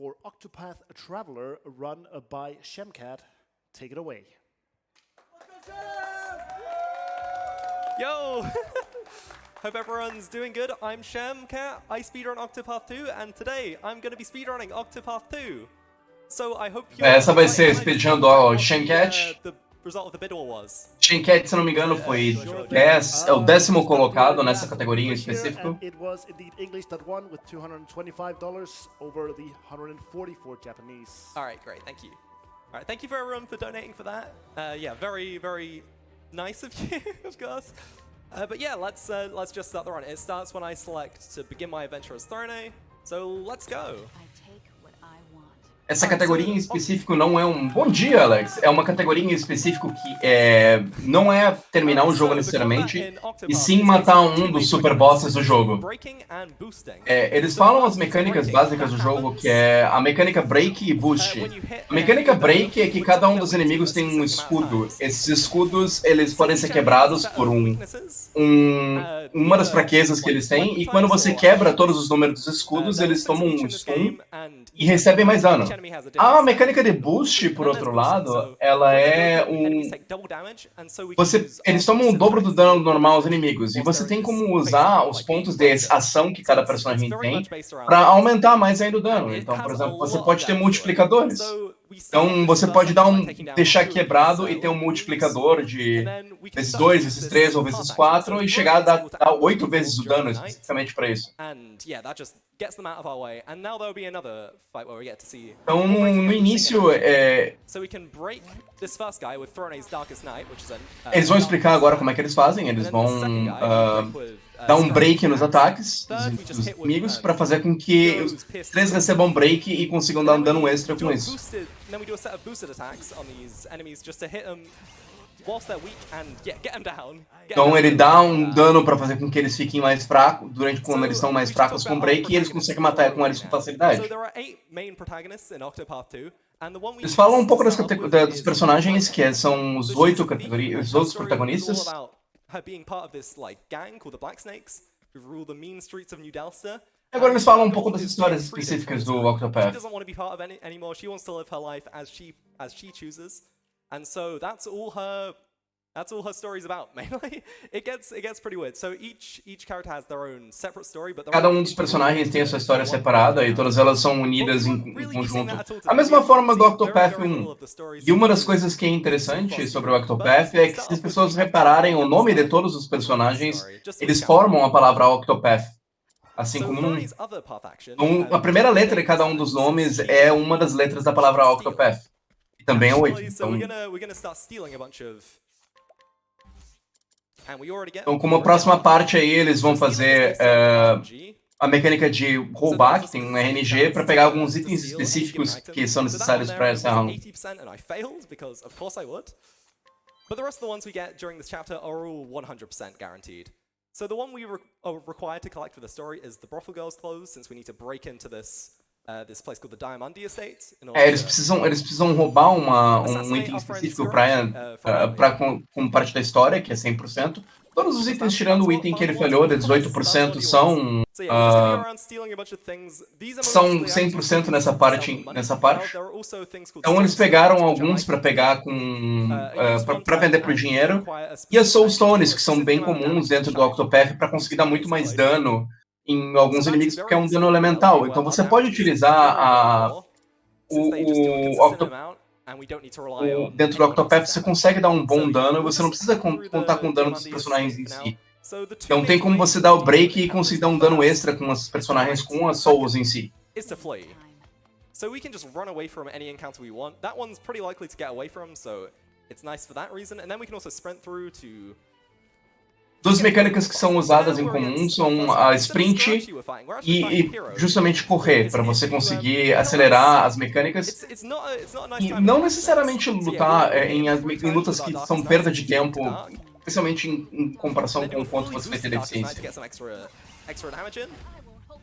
for Octopath Traveler, run by Shemcat. Take it away. Yo! Hope everyone's doing good. I'm Shemcat. I speedrun Octopath 2, and today I'm going to be speedrunning Octopath 2. So I hope you. Essa vai ser a speedrun do Shemcat. The result of the bid war was. Shemcat, se não me engano, foi é o 10º colocado nessa categoria em específico. It was indeed English that won with $225 over the 144 Japanese. All right, great. Thank you. All right, thank you for everyone for donating for that. Yeah, very, very nice of you, of course. But yeah, let's just start the run. It starts when I select to begin my adventure as Throne. So let's go. Essa categoria em específico não é um... Bom dia, Alex! É uma categoria em específico que não é terminar o jogo necessariamente, e sim matar um dos super bosses do jogo. Eles falam as mecânicas básicas do jogo, que é a mecânica Break e Boost. A mecânica Break é que cada um dos inimigos tem um escudo. Esses escudos, eles podem ser quebrados por uma das fraquezas que eles têm, e quando você quebra todos os números dos escudos, eles tomam um stun e recebem mais dano. A mecânica de Boost, por outro lado, ela é eles tomam o dobro do dano normal aos inimigos, e você tem como usar os pontos de ação que cada personagem tem para aumentar mais ainda o dano. Então, por exemplo, você pode ter multiplicadores. Então, você pode deixar quebrado e ter um multiplicador de vezes 2, vezes 3 ou vezes 4 e chegar a dar 8 vezes o dano especificamente para isso. Então, no início, eles vão explicar agora como é que eles fazem. Eles vão dar um break nos ataques dos inimigos para fazer com que os três recebam break e consigam dar um dano extra com isso. Então ele dá um dano para fazer com que eles fiquem mais fracos, quando eles estão mais fracos com break, e eles conseguem matar com eles com facilidade. Eles falam um pouco dos personagens, que são os outros protagonistas. Agora eles falam um pouco das histórias específicas do Octopath. And so that's all her stories about, mainly. It gets pretty weird. So each character has their own separate story, but cada um dos personagens tem a sua história separada e todas elas são unidas em conjunto. A mesma forma do Octopath 1. E uma das coisas que é interessante sobre o Octopath é que, se as pessoas repararem o nome de todos os personagens, eles formam a palavra Octopath. Assim como a primeira letra de cada um dos nomes é uma das letras da palavra Octopath. E também é 8. Então, como a próxima parte aí, eles vão fazer a mecânica de roubar, que tem um RNG, para pegar alguns itens específicos que são necessários para essa round. But the rest of the ones we get during this chapter are all 100% guaranteed. So the one we are required to collect for the story is the brothel girl's clothes, since we need to break into this place called the Diamandi Estate. Eles precisam roubar um item específico como parte da história, que é 100%. Todos os itens, tirando o item que ele falhou, de 18%, são 100% nessa parte. Então eles pegaram alguns para pegar para vender por dinheiro, e as Soulstones, que são bem comuns dentro do Octopath, para conseguir dar muito mais dano em alguns inimigos, porque é um dano elemental. Então você pode utilizar dentro do Octopath, você consegue dar um bom dano e você não precisa contar com o dano dos personagens em si. Então tem como você dar o break e conseguir dar um dano extra com os personagens, com as souls em si. So we can just run away from any encounter we want. That one's pretty likely to get away from, so it's nice for that reason. And then we can also sprint through to... Duas mecânicas que são usadas em comum são a sprint e justamente correr, para você conseguir acelerar as mecânicas. E não necessariamente lutar em lutas que são perda de tempo, especialmente em comparação com o quanto você vai ter deficiência.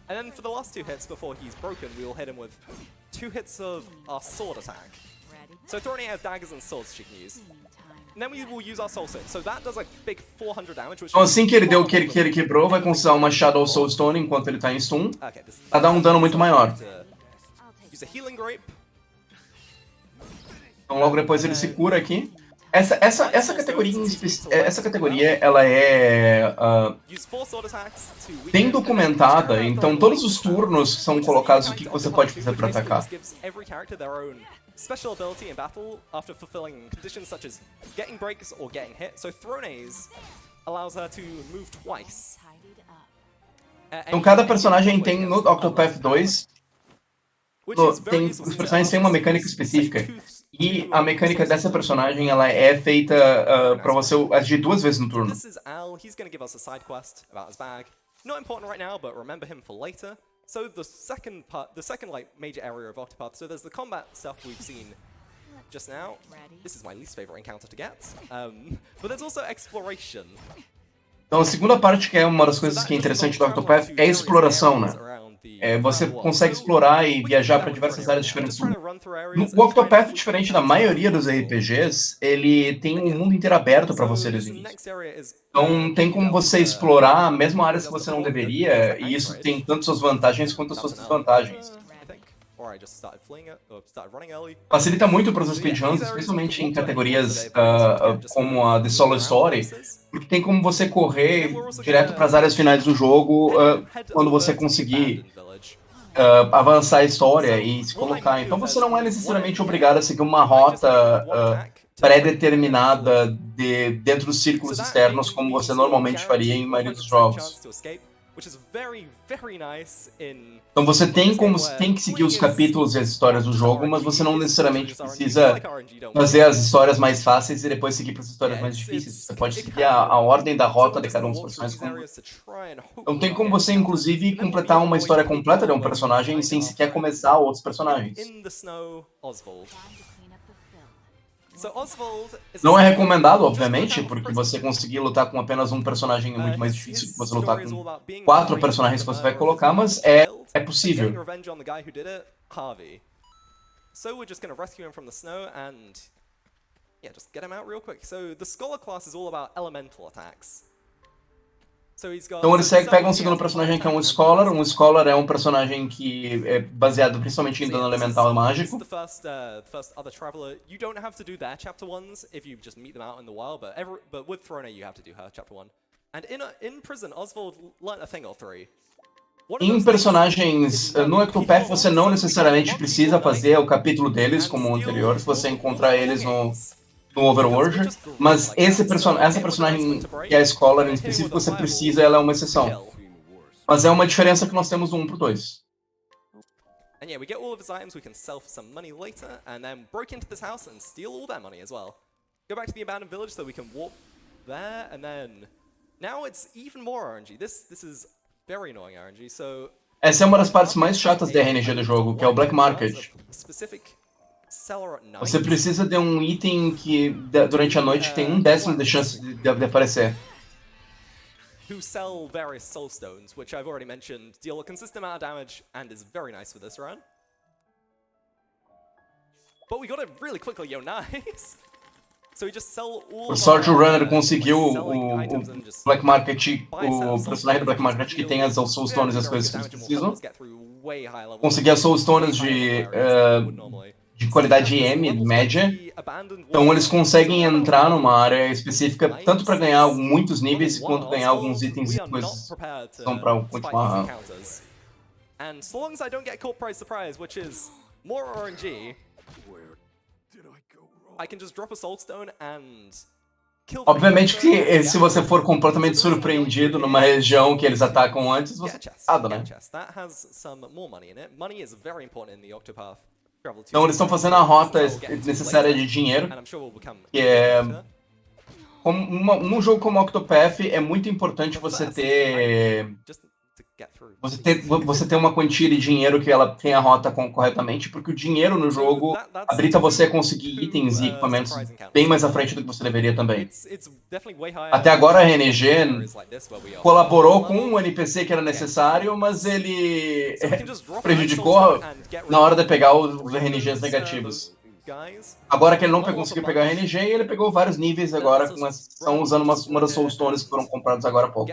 And then for the last 2 hits before he's broken, we will hit him with 2 hits of our sword attack. So Thorny has daggers and swords she can use. And then we will use our soul sword. So that does like big 400 damage, which... Então assim que ele deu que ele quebrou, vai usar uma Shadow Soul Stone enquanto ele tá em stun, pra dar um dano muito maior. Use a healing grape. Então logo depois ele se cura aqui. Essa categoria, ela é bem documentada, então todos os turnos são colocados o que você pode fazer para atacar. Special ability in battle after fulfilling conditions such as getting breaks or getting hit. So Thrones allows her to move twice. Então cada personagem tem no Octopath 2, os personagens têm uma mecânica específica. E a mecânica dessa personagem, ela é feita para você agir 2 vezes no turno. This is Al. He's going to give us a side quest about his bag. Not important right now, but remember him for later. So the second like major area of Octopath. So there's the combat stuff we've seen just now. This is my least favorite encounter to get. But there's also exploration. Então a segunda parte, que é uma das coisas que é interessante do Octopath, é a exploração, né? Você consegue explorar e viajar para diversas áreas diferentes. O Octopath, diferente da maioria dos RPGs, ele tem um mundo inteiro aberto para você desde o início. Então tem como você explorar mesmo áreas que você não deveria, e isso tem tanto suas vantagens quanto as suas desvantagens. Facilita muito para os speedruns, especialmente em categorias como a The Solo Story, porque tem como você correr direto para as áreas finais do jogo quando você conseguir avançar a história e se colocar. Então você não é necessariamente obrigado a seguir uma rota pré-determinada dentro dos círculos externos como você normalmente faria em maioria dos jogos. Então você tem que seguir os capítulos e as histórias do jogo, mas você não necessariamente precisa fazer as histórias mais fáceis e depois seguir para as histórias mais difíceis. Você pode seguir a ordem da rota de cada um dos personagens. Então tem como você, inclusive, completar uma história completa de um personagem sem sequer começar outros personagens. Não é recomendado, obviamente, porque você conseguir lutar com apenas um personagem é muito mais difícil que você lutar com 4 personagens que você vai colocar, mas é possível. So we're just going to rescue him from the snow and just get him out real quick. So the Scholar class is all about elemental attacks. Então eles pegam o segundo personagem que é um Scholar. Um Scholar é um personagem que é baseado principalmente em dano elemental e mágico. Em personagens no Octopath você não necessariamente precisa fazer o capítulo deles como o anterior, se você encontrar eles no Overworld, mas essa personagem que é a Scholar em específico, você precisa, ela é uma exceção. Mas é uma diferença que nós temos do 1 pro 2. And yeah, we get all of his items, we can sell for some money later, and then break into this house and steal all their money as well. Go back to the abandoned village so we can warp there, and then... Now it's even more RNG. This is very annoying RNG, so... Essa é uma das partes mais chatas da RNG do jogo, que é o Black Market. Você precisa de um item que durante a noite tem 1/10 de chance de aparecer. Who sell various soul stones, which I've already mentioned, deal a consistent amount of damage and is very nice for this run. But we got it really quickly, yo, nice. So we just sell all. O Sword Runner conseguiu o Black Market, o personagem do Black Market que tem as Soul Stones e as coisas que eles precisam. Conseguir as Soul Stones de qualidade M, média. Então eles conseguem entrar numa área específica tanto para ganhar muitos níveis quanto ganhar alguns itens e coisas que são para continuar. And so long as I don't get caught by surprise, which is more RNG, I can just drop a soul stone and kill them. Obviamente que se você for completamente surpreendido numa região que eles atacam antes, você nada, né? That has some more money in it. Money is very important in the Octopath. Então eles estão fazendo a rota necessária de dinheiro, que é... Num jogo como Octopath é muito importante você ter uma quantia de dinheiro que ela tenha a rota corretamente, porque o dinheiro no jogo habilita você a conseguir itens e equipamentos bem mais à frente do que você deveria também. Até agora a RNG colaborou com um NPC que era necessário, mas ele prejudicou na hora de pegar os RNGs negativos. Agora que ele não conseguiu pegar o RNG, ele pegou vários níveis agora, estão usando uma das Soul Stones que foram compradas agora há pouco.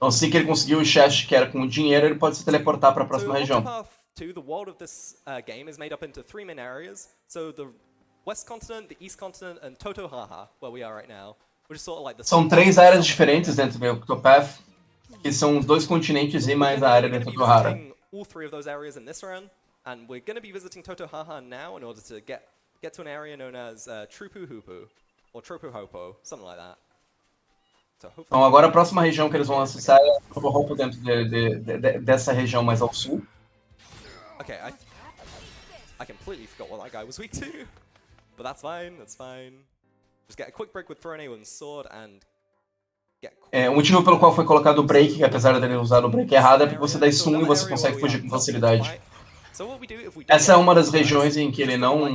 Então, assim que ele conseguir o chest que era com o dinheiro, ele pode se teleportar para a próxima região. Octopath 2, the world of this game is made up into 3 main areas. So the West Continent, the East Continent, and Totohaha, where we are right now, which is sort of like the... São 3 áreas diferentes dentro do Octopath, que são os 2 continentes e mais a área de Totohara. All 3 of those areas in this run, and we're going to be visiting Totohaha now in order to get to an area known as Trupuhupu, or Tropuhopo, something like that. Então agora a próxima região que eles vão acessar é o Tropuhopo dentro dessa região mais ao sul. Okay, I completely forgot what that guy was weak to, but that's fine, that's fine. Just get a quick break with Throne and Sword and o motivo pelo qual foi colocado o break, que apesar dele usar o break errado, é porque você dá stun e você consegue fugir com facilidade. Essa é uma das regiões em que ele não...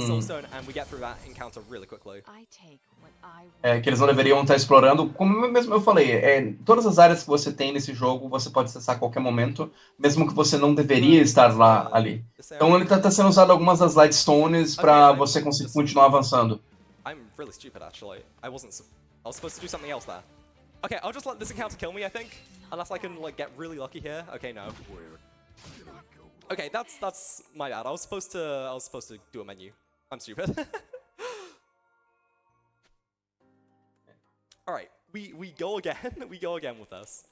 que eles não deveriam estar explorando. Como mesmo eu falei, todas as áreas que você tem nesse jogo, você pode acessar a qualquer momento, mesmo que você não deveria estar lá ali. Então ele está sendo usado algumas das Lightstones para você conseguir continuar avançando. I'm really stupid, actually. I was supposed to do something else there. Okay, I'll just let this encounter kill me, I think. Unless I can, like, get really lucky here. Okay, no. Okay, that's my bad. I was supposed to do a menu. I'm stupid. Alright, we go again. We go again with this.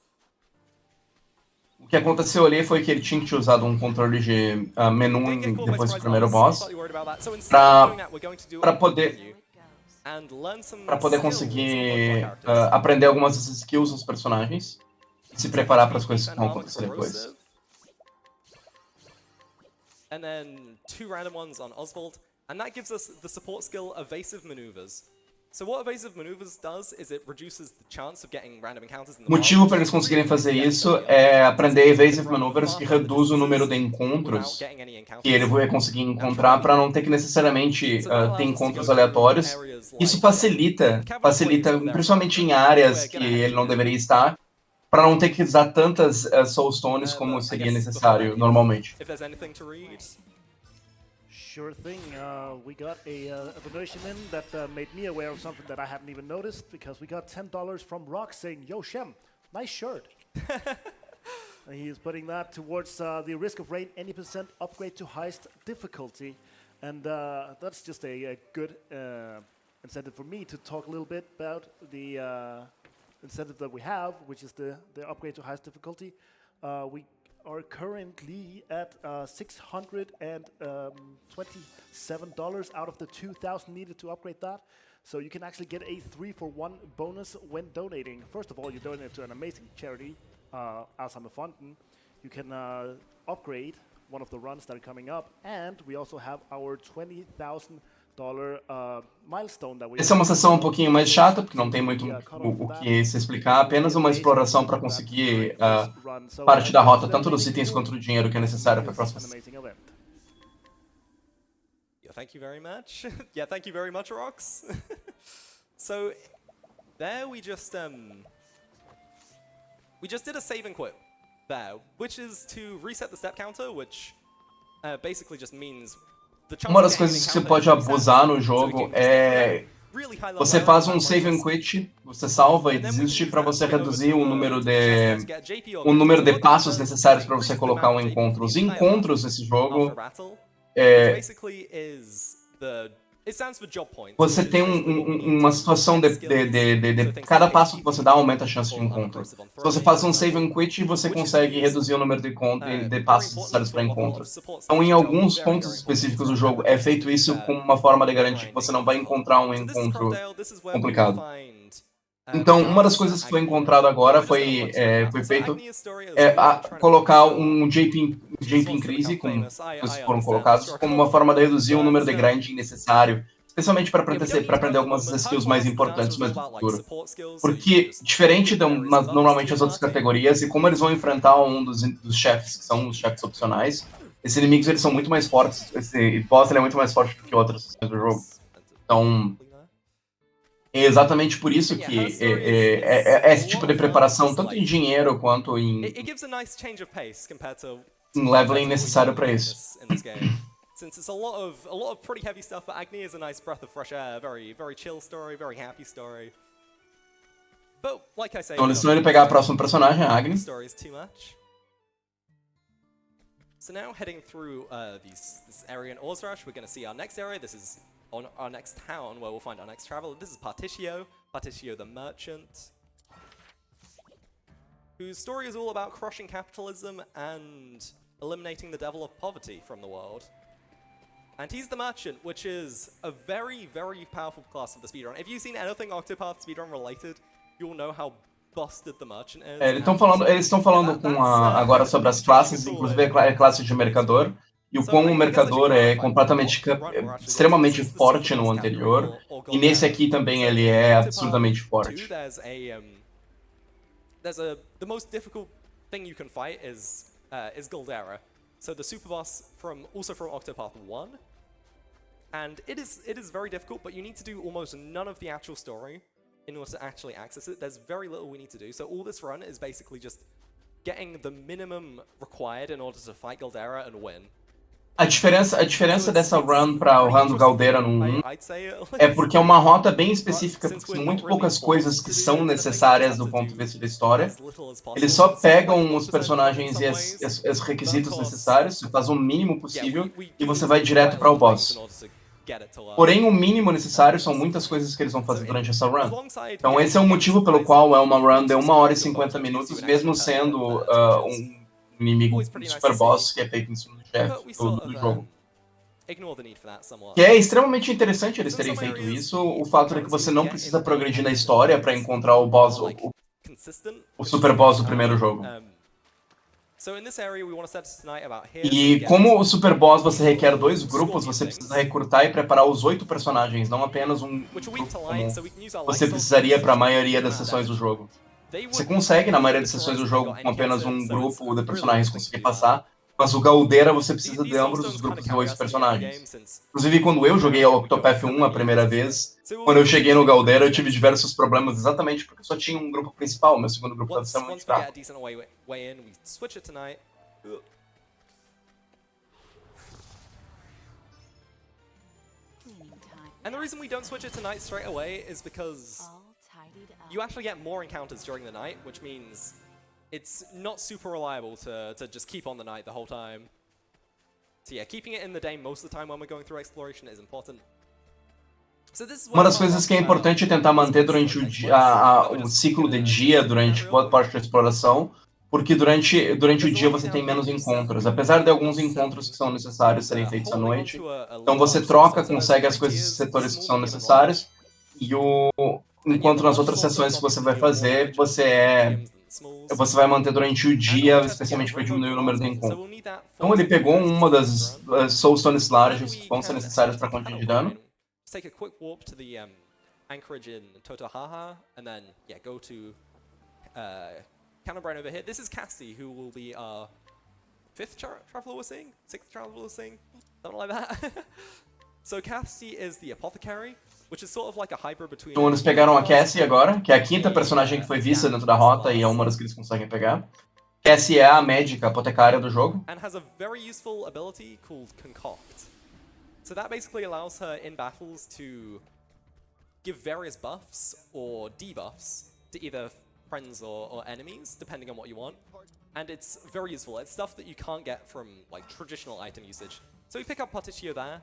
O que aconteceu ali foi que ele tinha que ter usado um controle de menu depois do primeiro boss para poder conseguir aprender algumas dessas skills dos personagens e se preparar para as coisas que vão acontecer depois. And then 2 random ones on Oswald, and that gives us the support skill Evasive Maneuvers. So what Evasive Maneuvers does is it reduces the chance of getting random encounters in the O motivo para eles conseguirem fazer isso é aprender Evasive Maneuvers, que reduz o número de encontros que ele vai conseguir encontrar para não ter que necessariamente ter encontros aleatórios. Isso facilita, principalmente em áreas que ele não deveria estar, para não ter que usar tantas Soulstones como seria necessário normalmente. Sure thing. We got a donation in that made me aware of something that I hadn't even noticed, because we got $10 from Rock saying, "Yo, Shem, nice shirt." And he is putting that towards the Risk of Rain any % upgrade to highest difficulty. And that's just a good incentive for me to talk a little bit about the incentive that we have, which is the upgrade to highest difficulty. We are currently at $627 out of the 2,000 needed to upgrade that. So you can actually get a 3-for-1 bonus when donating. First of all, you donate to an amazing charity, Alzheimer Fountain. You can upgrade one of the runs that are coming up, and we also have our $20,000 milestone that we... Essa é uma sessão um pouquinho mais chata, porque não tem muito o que se explicar, apenas uma exploração para conseguir parte da rota, tanto dos itens quanto do dinheiro que é necessário para a próxima sessão. Yeah, thank you very much. Yeah, thank you very much, Rox. So, there we just did a save and quit there, which is to reset the step counter, which basically just means... Uma das coisas que você pode abusar no jogo é... Você faz um save and quit, você salva e desiste para você reduzir o número de passos necessários para você colocar um encontro. Os encontros nesse jogo... Você tem uma situação de cada passo que você dá aumenta a chance de encontro. Se você faz um save and quit, você consegue reduzir o número de passos necessários para encontro. Então, em alguns pontos específicos do jogo, é feito isso como uma forma de garantir que você não vai encontrar um encontro complicado. Então, uma das coisas que foi encontrado agora foi feito colocar um JP Increase, como coisas foram colocados, como uma forma de reduzir o número de grinding necessário, especialmente para aprender algumas das skills mais importantes no futuro. Porque, diferente de normalmente as outras categorias, e como eles vão enfrentar um dos chefes, que são os chefes opcionais, esses inimigos eles são muito mais fortes, esse boss ele é muito mais forte do que outras sessões do jogo. Então... é exatamente por isso que esse tipo de preparação, tanto em dinheiro quanto em leveling necessário para isso. Since it's a lot of pretty heavy stuff, but Agni is a nice breath of fresh air, very chill story, very happy story. But like I say, Então eles estão indo pegar a próxima personagem, a Agni. story is too much. So now heading through this area in Orzrush, we're going to see our next area. This is on our next town where we'll find our next traveler. This is Partitio the merchant, whose story is all about crushing capitalism and eliminating the devil of poverty from the world. And he's the merchant, which is a very, very powerful class of the speedrun. If you've seen anything Octopath speedrun related, you'll know how busted the merchant is. Eles estão falando agora sobre as classes, inclusive a classe de mercador, e o quão o mercador é completamente, extremamente forte no anterior, e nesse aqui também ele é absurdamente forte. The most difficult thing you can fight is Galdera. So the super boss also from Octopath 1. And it is very difficult, but you need to do almost none of the actual story in order to actually access it. There's very little we need to do. So all this run is basically just getting the minimum required in order to fight Galdera and win. A diferença dessa run para o run do Galdera no 1 é porque é uma rota bem específica, porque são muito poucas coisas que são necessárias do ponto de vista da história. Eles só pegam os personagens e os requisitos necessários, você faz o mínimo possível e você vai direto para o boss. Porém, o mínimo necessário são muitas coisas que eles vão fazer durante essa run. Então esse é o motivo pelo qual é uma run de 1 hora e 50 minutos, mesmo sendo um inimigo super boss que é feito em cima do chefe do jogo. Que é extremamente interessante eles terem feito isso, o fato de que você não precisa progredir na história para encontrar o boss, o super boss do primeiro jogo. E como o super boss você requer 2 grupos, você precisa recrutar e preparar os 8 personagens, não apenas um grupo comum. Você precisaria para a maioria das sessões do jogo. Você consegue, na maioria das sessões do jogo, com apenas um grupo de personagens conseguir passar, mas o Galdera você precisa de ambos os grupos de 2 personagens. Inclusive, quando eu joguei a Octopath 1 a primeira vez, quando eu cheguei no Galdera, eu tive diversos problemas exatamente porque só tinha um grupo principal, meu segundo grupo estava extremamente fraco. And the reason we don't switch it to night straight away is because you actually get more encounters during the night, which means it's not super reliable to just keep on the night the whole time. So yeah, keeping it in the day most of the time when we're going through exploration is important. Uma das coisas que é importante é tentar manter durante o dia, o ciclo de dia, durante boa parte da exploração, porque durante o dia você tem menos encontros, apesar de alguns encontros que são necessários serem feitos à noite. Então você troca, consegue as coisas dos setores que são necessários, e enquanto nas outras sessões que você vai fazer, você vai manter durante o dia, especialmente para diminuir o número de encontros. Então ele pegou uma das Soulstone Larges que vão ser necessárias para a quantidade de dano. Take a quick warp to the anchorage in Totohaha, and then go to Canterbury over here. This is Cassie, who will be our 5th traveler we're seeing, 6th traveler we're seeing, something like that. So Cassie is the apothecary, which is sort of like a hybrid between. Então eles pegaram a Cassie agora, que é a 5ª personagem que foi vista dentro da rota e é uma das que eles conseguem pegar. Cassie é a médica apotecária do jogo. And has a very useful ability called Concoct. So that basically allows her in battles to give various buffs or debuffs to either friends or enemies, depending on what you want. And it's very useful. It's stuff that you can't get from like traditional item usage. So we pick up Partitio there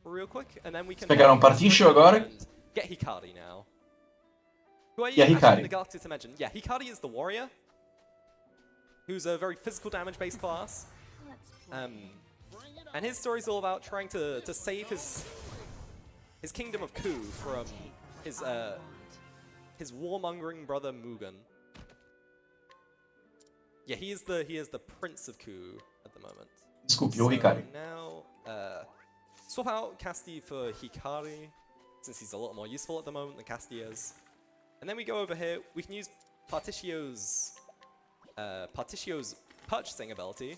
real quick, and then we can pegaram Partitio agora. Get Hikari now. Who are you? Yeah, Hikari. Neglected to mention. Yeah, Hikari is the warrior, who's a very physical damage-based class. And his story's all about trying to save his kingdom of Ku from his warmongering brother Mugen. Yeah, he is the prince of Ku at the moment. Desculpe, o Hikari. Now, swap out Casti for Hikari, since he's a lot more useful at the moment than Casti is. And then we go over here. We can use Partitio's purchasing ability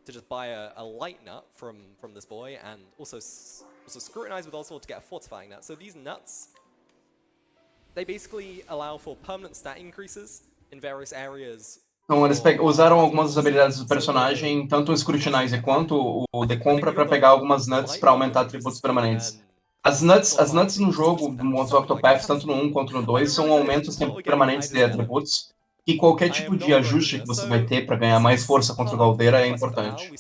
to just buy a light nut from this boy, and also scrutinize with Oswald to get a fortifying nut. So these nuts, they basically allow for permanent stat increases in various areas. Então eles usaram algumas das habilidades do personagem, tanto o Scrutinize quanto o de compra, para pegar algumas nuts para aumentar atributos permanentes. As nuts no jogo, no modo Octopath, tanto no 1 quanto no 2, são aumentos permanentes de atributos. E qualquer tipo de ajuste que você vai ter para ganhar mais força contra o Galdeira é importante.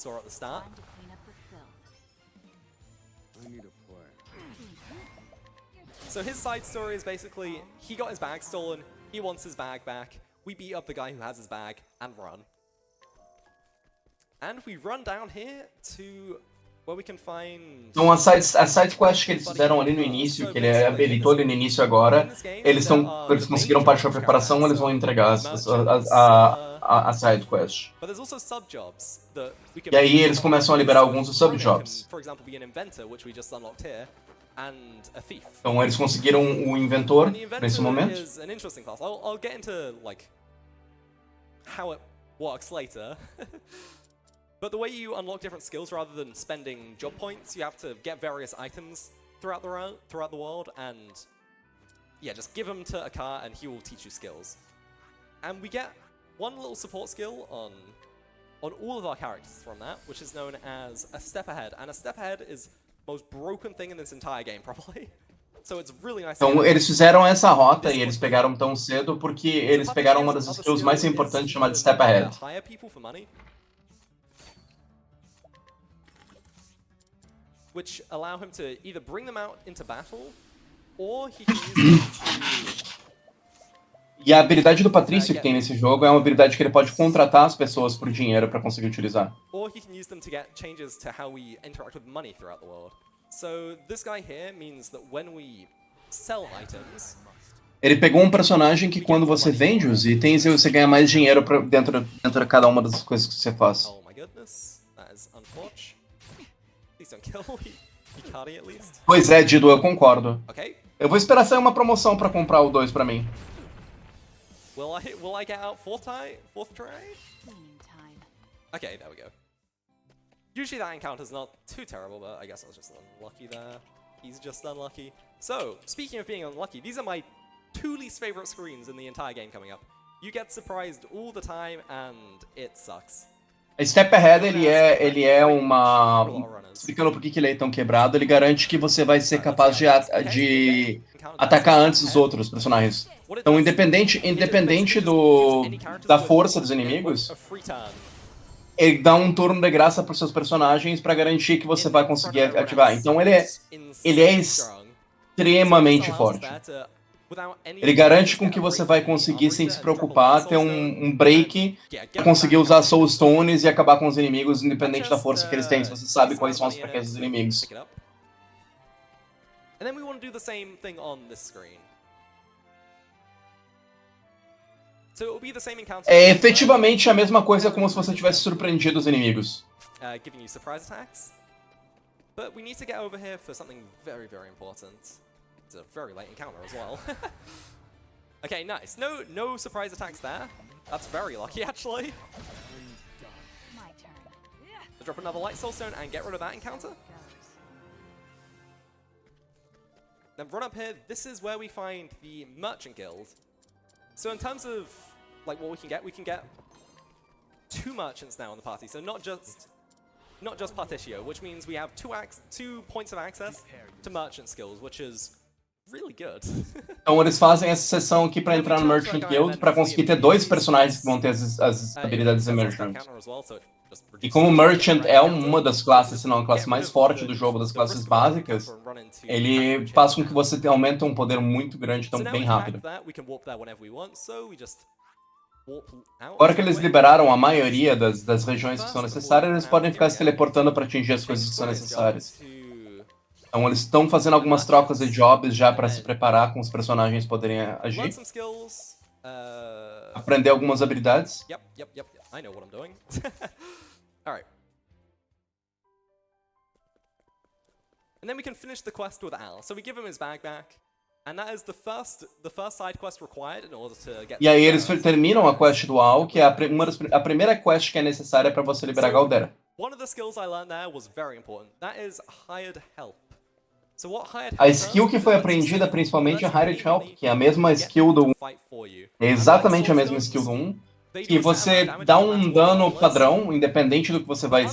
So his side story is basically, he got his bag stolen, he wants his bag back, we beat up the guy who has his bag, and run. And we run down here to where we can find... Então as side quests que eles fizeram ali no início, que ele habilitou ali no início agora, eles conseguiram parte da preparação, eles vão entregar a side quest. E aí eles começam a liberar alguns dos subjobs. Então eles conseguiram o inventor nesse momento. I'll get into like how it works later. But the way you unlock different skills rather than spending job points, you have to get various items throughout the world, and yeah, just give them to a car and he will teach you skills. And we get one little support skill on all of our characters from that, which is known as a step ahead. And a step ahead is the most broken thing in this entire game, probably. So it's really nice. Então eles fizeram essa rota e eles pegaram tão cedo porque eles pegaram uma das skills mais importantes chamada step ahead. Which allow him to either bring them out into battle, or he can use them to... E a habilidade do Patrício que tem nesse jogo é uma habilidade que ele pode contratar as pessoas por dinheiro para conseguir utilizar. Or he can use them to get changes to how we interact with money throughout the world. So this guy here means that when we sell items... Ele pegou um personagem que quando você vende os itens, você ganha mais dinheiro dentro de cada uma das coisas que você faz. Oh my goodness, that is unfortunate. Please don't kill Hikari at least. Pois é, Dido, eu concordo. Okay. Eu vou esperar sair uma promoção pra comprar o 2 pra mim. Will I get out fourth try? Okay, there we go. Usually that encounter's not too terrible, but I guess I was just unlucky there. He's just unlucky. So, speaking of being unlucky, these are my 2 least favorite screens in the entire game coming up. You get surprised all the time, and it sucks. Step Ahead, ele é uma... Explicando por que ele é tão quebrado, ele garante que você vai ser capaz de atacar antes dos outros personagens. Então, independente da força dos inimigos, ele dá um turno de graça para os seus personagens para garantir que você vai conseguir ativar. Então, ele é extremamente forte. Ele garante com que você vai conseguir, sem se preocupar, ter um break, conseguir usar Soul Stones e acabar com os inimigos, independente da força que eles têm, se você sabe quais são as fraquezas dos inimigos. É efetivamente a mesma coisa como se você tivesse surpreendido os inimigos. But we need to get over here for something very, very important. It's a very late encounter as well. Okay, nice. No surprise attacks there. That's very lucky, actually. My turn. So drop another Light Soul Stone and get rid of that encounter. Then run up here. This is where we find the Merchant Guild. So in terms of like what we can get 2 merchants now in the party. So not just Partitio, which means we have 2 points of access to merchant skills, which is really good. Então eles fazem essa sessão aqui para entrar no Merchant Guild para conseguir ter 2 personagens que vão ter as habilidades de Merchant. E como Merchant é uma das classes, se não a classe mais forte do jogo, das classes básicas, ele faz com que você aumente um poder muito grande, então bem rápido. Agora que eles liberaram a maioria das regiões que são necessárias, eles podem ficar se teleportando para atingir as coisas que são necessárias. Então eles estão fazendo algumas trocas de jobs já para se preparar com os personagens poderem agir. Aprender algumas habilidades. Yep. I know what I'm doing. Alright. And then we can finish the quest with Al. So we give him his bag back. And that is the first side quest required in order to get. E aí eles terminam a quest do Al, que é a primeira quest que é necessária para você liberar Galdera. One of the skills I learned there was very important. That is hired help. So what hired help A skill que foi aprendida principalmente é Hired Help, que é a mesma skill do 1. É exatamente a mesma skill do 1. Que você dá um dano padrão, independente do que você vai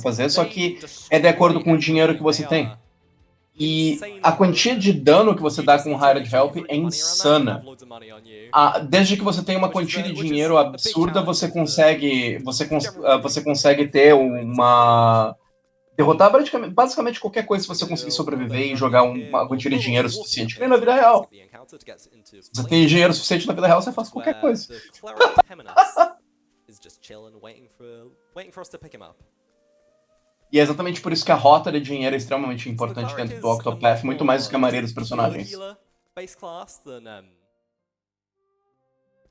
fazer, só que é de acordo com o dinheiro que você tem. E a quantia de dano que você dá com o Hired Help é insana. Desde que você tenha uma quantia de dinheiro absurda, você consegue ter uma... derrotar basicamente qualquer coisa se você conseguir sobreviver e jogar uma quantia de dinheiro suficiente. Que nem na vida real. Se você tem dinheiro suficiente na vida real, você faz qualquer coisa. E é exatamente por isso que a rota de dinheiro é extremamente importante dentro do Octopath, muito mais do que a maioria dos personagens. Base class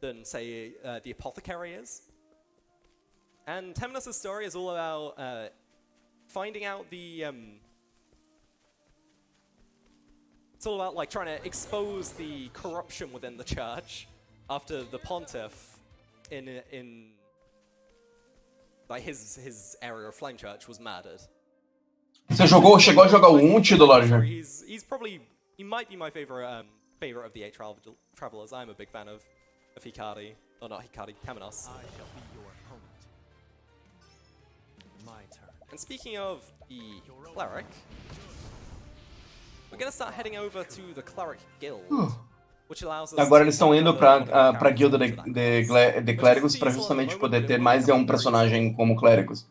than say the apothecary is. And Temnus' story is all about finding out the it's all about like trying to expose the corruption within the church after the pontiff in like his area of Flame Church was murdered. Você chegou a jogar o Untido, Lodger? He's probably, he might be my favorite of the 8 travelers. I'm a big fan of Hikari, or not Hikari, Temenos. I shall be your opponent. My turn. And speaking of the cleric, we're gonna start heading over to the cleric guild. Agora eles estão indo pra guilda de clérigos para justamente poder ter mais de um personagem como clérigos.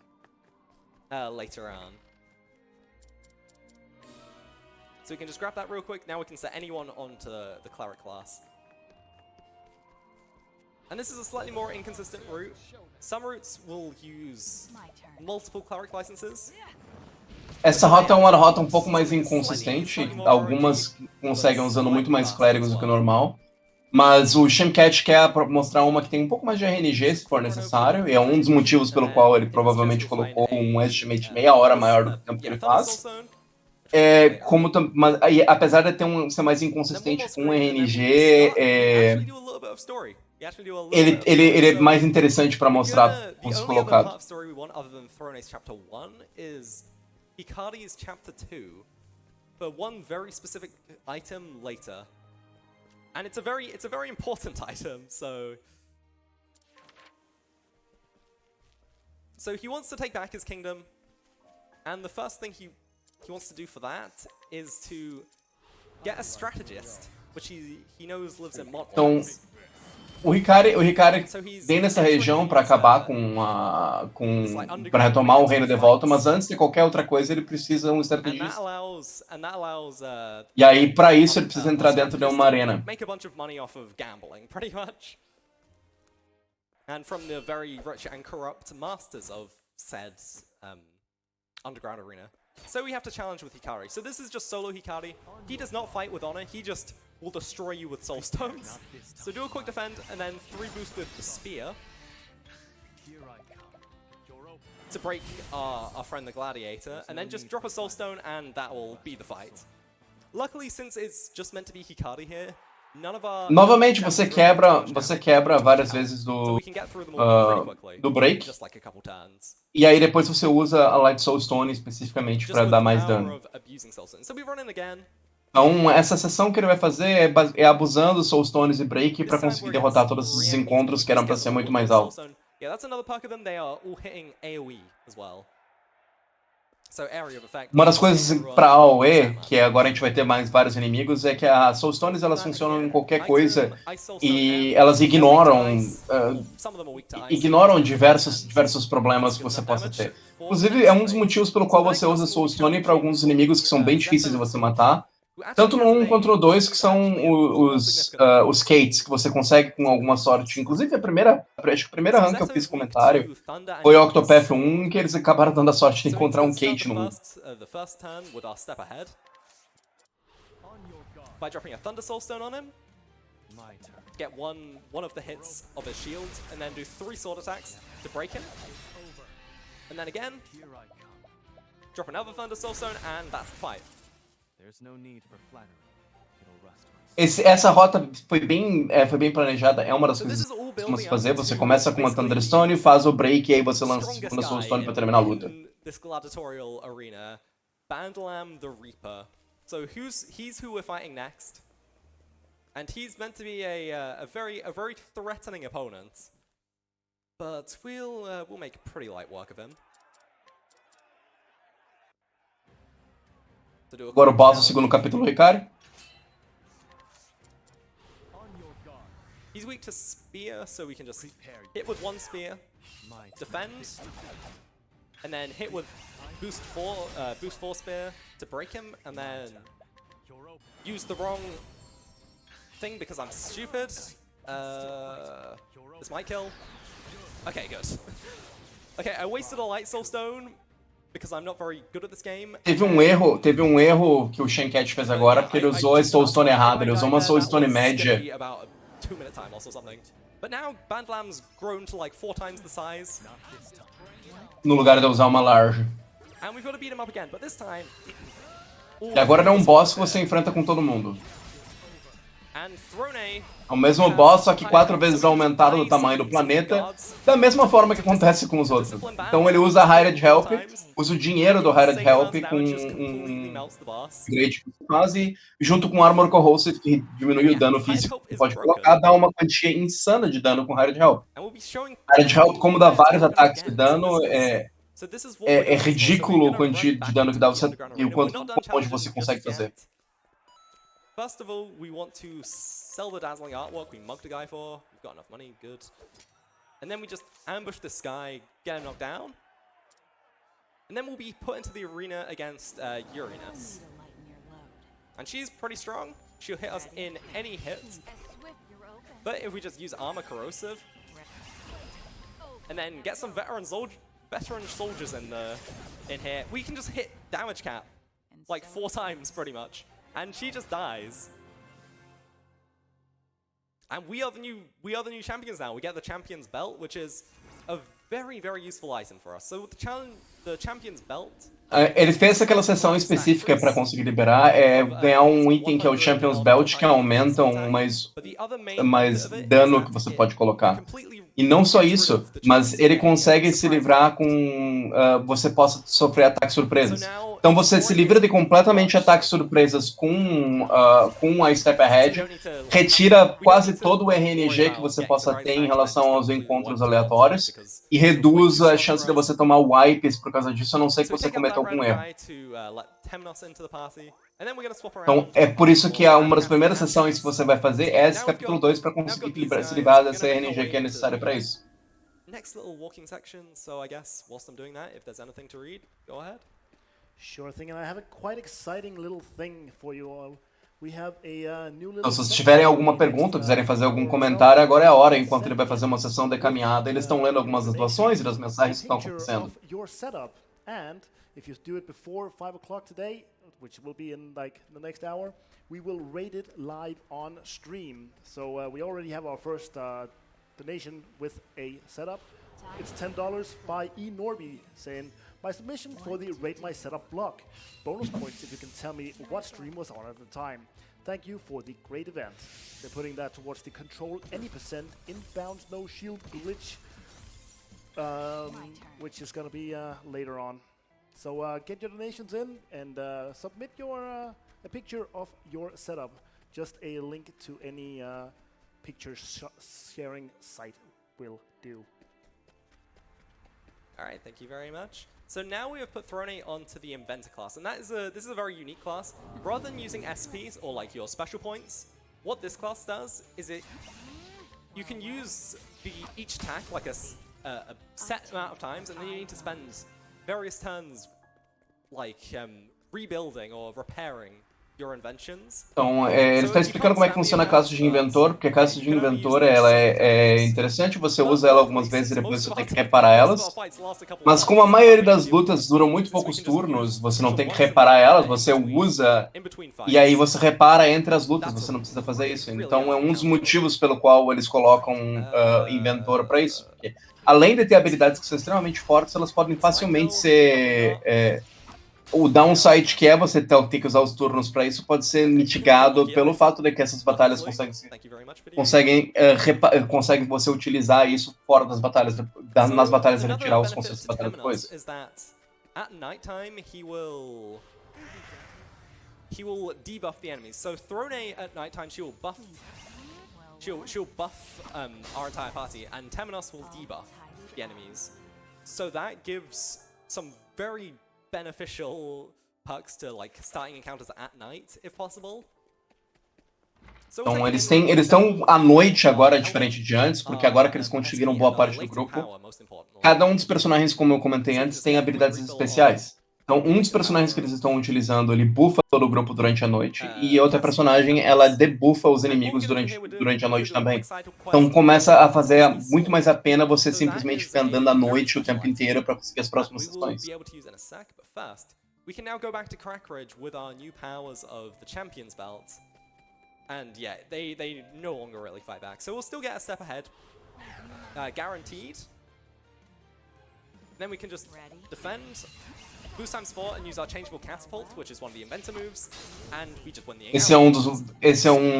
Later on. So we can just grab that real quick. Now we can set anyone onto the cleric class. And this is a slightly more inconsistent route. Some routes will use multiple cleric licenses. Essa rota é uma rota um pouco mais inconsistente. Algumas conseguem usando muito mais clérigos do que o normal. Mas o Shemcat quer mostrar uma que tem um pouco mais de RNG, se for necessário. E é um dos motivos pelo qual ele provavelmente colocou um estimate meia hora maior do que o tempo que ele faz. Apesar de ser mais inconsistente com o RNG, ele é mais interessante para mostrar como se colocado. Hikari's chapter 2 for one very specific item later. And it's a very important item, so he wants to take back his kingdom, and the first thing he wants to do for that is to get a strategist, which he knows lives in Mont. Então, o Hikari vem nessa região para acabar para retomar o reino de volta, mas antes de qualquer outra coisa ele precisa de um estrategista. E aí para isso ele precisa entrar dentro de uma arena. Make a bunch of money off of gambling, pretty much. And from the very rich and corrupt masters of said underground arena. So we have to challenge with Hikari. So this is just solo Hikari. He does not fight with honor. He just will destroy you with soul stones. So do a quick defend and then 3 boost with the spear to break our friend the gladiator, and then just drop a soul stone and that will be the fight. Luckily, since it's just meant to be Hikari here, none of our novamente você quebra várias vezes do break. Just like a couple turns. E aí depois você usa a Light Soul Stone especificamente para dar mais dano. So we run in again. Então, essa sessão que ele vai fazer é abusando Soul Stones e Break para conseguir derrotar todos esses encontros que eram para ser muito mais altos. Yeah, that's another perk of them. They are all hitting AoE as well. So area of effect. Uma das coisas para AoE, que agora a gente vai ter mais vários inimigos, é que as Soul Stones elas funcionam em qualquer coisa e elas ignoram diversos problemas que você possa ter. Inclusive, é um dos motivos pelo qual você usa Soul Stone para alguns inimigos que são bem difíceis de você matar. Tanto no 1 quanto no 2, que são os Kates, que você consegue com alguma sorte. Inclusive, acho que a primeira run que eu fiz comentário foi o Octopath 1, que eles acabaram dando a sorte de encontrar um Kate no 1. By dropping a Thunder Soul Stone on him, get one of the hits of his shield, and then do 3 sword attacks to break him. And then again, drop another Thunder Soul Stone, and that's the fight. Essa rota foi bem planejada, é uma das coisas que você costuma fazer. Você começa com uma Thunderstone, faz o break e aí você lança a segunda Soulstone para terminar a luta. This gladiatorial arena, Bandlam the Reaper. So he's who we're fighting next, and he's meant to be a very threatening opponent, but we'll make pretty light work of him. to do a Agora o quick boss do challenge. segundo capítulo, Ricari. He's weak to spear, so we can just hit with one spear, defend, and then hit with boost four spear to break him, and then use the wrong thing because I'm stupid. This might kill. Okay, good. Okay, I wasted a light soul stone because I'm not very good at this game. Teve um erro que o Shemcat fez agora, porque ele usou a Soul Stone errada. Ele usou uma Soul Stone média. About a 2-minute time loss or something. But now Bandlam's grown to like 4 times the size. No lugar de usar uma large. And we've got to beat him up again, but this time. E agora ele é um boss que você enfrenta com todo mundo. And Throne É o mesmo boss, só que 4 vezes aumentado do tamanho do planeta, da mesma forma que acontece com os outros. Então ele usa a Hired Help, usa o dinheiro do Hired Help com um upgrade que faz, e junto com Armor Corrosive, que diminui o dano físico que pode colocar, dá uma quantia insana de dano com Hired Help. Hired Help, como dá vários ataques de dano, é ridículo o quantia de dano que dá e o quanto longe você consegue fazer. First of all, we want to sell the dazzling artwork we mugged a guy for. We've got enough money, good. And then we just ambush this guy, get him knocked down. And then we'll be put into the arena against Uranus. And she's pretty strong. She'll hit us in any hit. But if we just use armor corrosive, and then get some veteran soldiers in here, we can just hit damage cap like 4 times pretty much. And she just dies. And we are the new champions now. We get the champions belt, which is a very, very useful item for us. So the champions belt. Ele fez aquela sessão específica para conseguir liberar, ganhar um item que é o Champions Belt, que aumenta mais dano que você pode colocar. E não só isso, mas ele consegue se livrar com... você possa sofrer ataques surpresas. Então você se livra de completamente ataques surpresas com a Step Ahead, retira quase todo o RNG que você possa ter em relação aos encontros aleatórios e reduz a chance de você tomar wipes por causa disso, a não ser que você cometa algum erro. Então é por isso que uma das primeiras sessões que você vai fazer é esse capítulo 2 para conseguir se livrar dessa RNG que é necessária para isso. Next little walking section, so I guess whilst I'm doing that, if there's anything to read, go ahead. Sure thing, and I have a quite exciting little thing for you all. We have a new little. Então, se vocês tiverem alguma pergunta, quiserem fazer algum comentário, agora é a hora, enquanto ele vai fazer uma sessão de caminhada. Eles estão lendo algumas das doações e das mensagens que estão acontecendo. And if you do it before 5 o'clock today, which will be in like the next hour, we will rate it live on stream. So we already have our first donation with a setup. It's $10 by eNorby saying, my submission for the Rate My Setup block. Bonus points if you can tell me what stream was on at the time. Thank you for the great event. They're putting that towards the control any percent inbound no shield glitch, which is going to be later on. So get your donations in and submit a picture of your setup. Just a link to any picture sharing site will do. All right, thank you very much. So now we have put Throne onto the Inventor class, and this is a very unique class. Rather than using SPs or like your special points, what this class does is you can use each attack like a set amount of times, and then you need to spend various turns like rebuilding or repairing your inventions. Então, ele está explicando como é que funciona a classe de inventor, porque a classe de inventor ela é interessante, você usa ela algumas vezes e depois você tem que reparar elas. Mas como a maioria das lutas duram muito poucos turnos, você não tem que reparar elas, você usa e aí você repara entre as lutas, você não precisa fazer isso. Então é um dos motivos pelo qual eles colocam inventor para isso. Porque, além de ter habilidades que são extremamente fortes, elas podem facilmente ser... o downside que é você ter que usar os turnos para isso pode ser mitigado pelo fato de que essas batalhas conseguem você utilizar isso fora das batalhas, nas batalhas e retirar os conceitos da batalha depois. At nighttime, he will debuff the enemies. So Throne at nighttime, she'll buff our entire party, and Temenos will debuff the enemies. So that gives some very beneficial perks to like starting encounters at night, if possible. Então eles estão à noite agora, diferente de antes, porque agora que eles conseguiram boa parte do grupo, cada um dos personagens, como eu comentei antes, tem habilidades especiais. Então um dos personagens que eles estão utilizando, ele buffa todo o grupo durante a noite, e outra personagem, ela debuffa os inimigos durante a noite também. Então começa a fazer muito mais a pena você simplesmente ficar andando à noite o tempo inteiro para conseguir as próximas sessões. We can now go back to Crackridge with our new powers of the Champions Belt. And yeah, they no longer really fight back. So we'll still get a step ahead. Guaranteed. Then we can just defend, boost times 4 and use our changeable catapult, which is one of the inventor moves. And we just win the Esse é um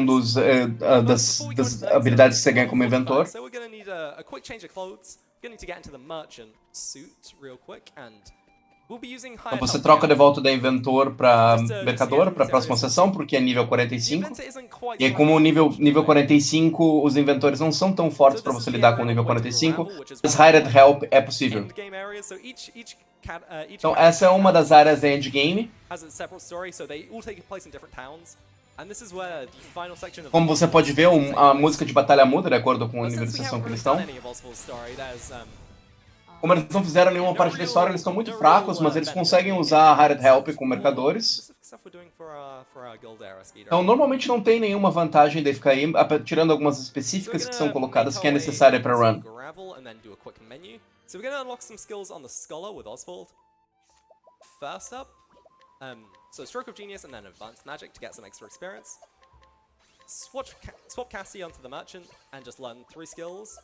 dos das habilidades que você ganha como inventor. So we're gonna need a quick change of clothes. We're gonna need to get into the merchant suit real quick and então você troca de volta da Inventor para Mercador, para a próxima sessão, porque é nível 45. E aí, como nível 45, os Inventores não são tão fortes para você lidar com o nível 45, mas Hired Help é possível. Então essa é uma das áreas da endgame. Como você pode ver, a música de batalha muda de acordo com o nível de sessão que eles estão. Como eles não fizeram nenhuma parte da história, eles estão muito fracos, mas eles conseguem usar a Hired Help com mercadores. Então, normalmente não tem nenhuma vantagem de ficar aí, tirando algumas específicas que são colocadas que é necessária para run. So we're going to unlock some skills on the Scholar with Oswald. First up, so Stroke of Genius and then Advanced Magic to get some extra experience. Swap Cassie onto the Merchant and just learn 3 skills.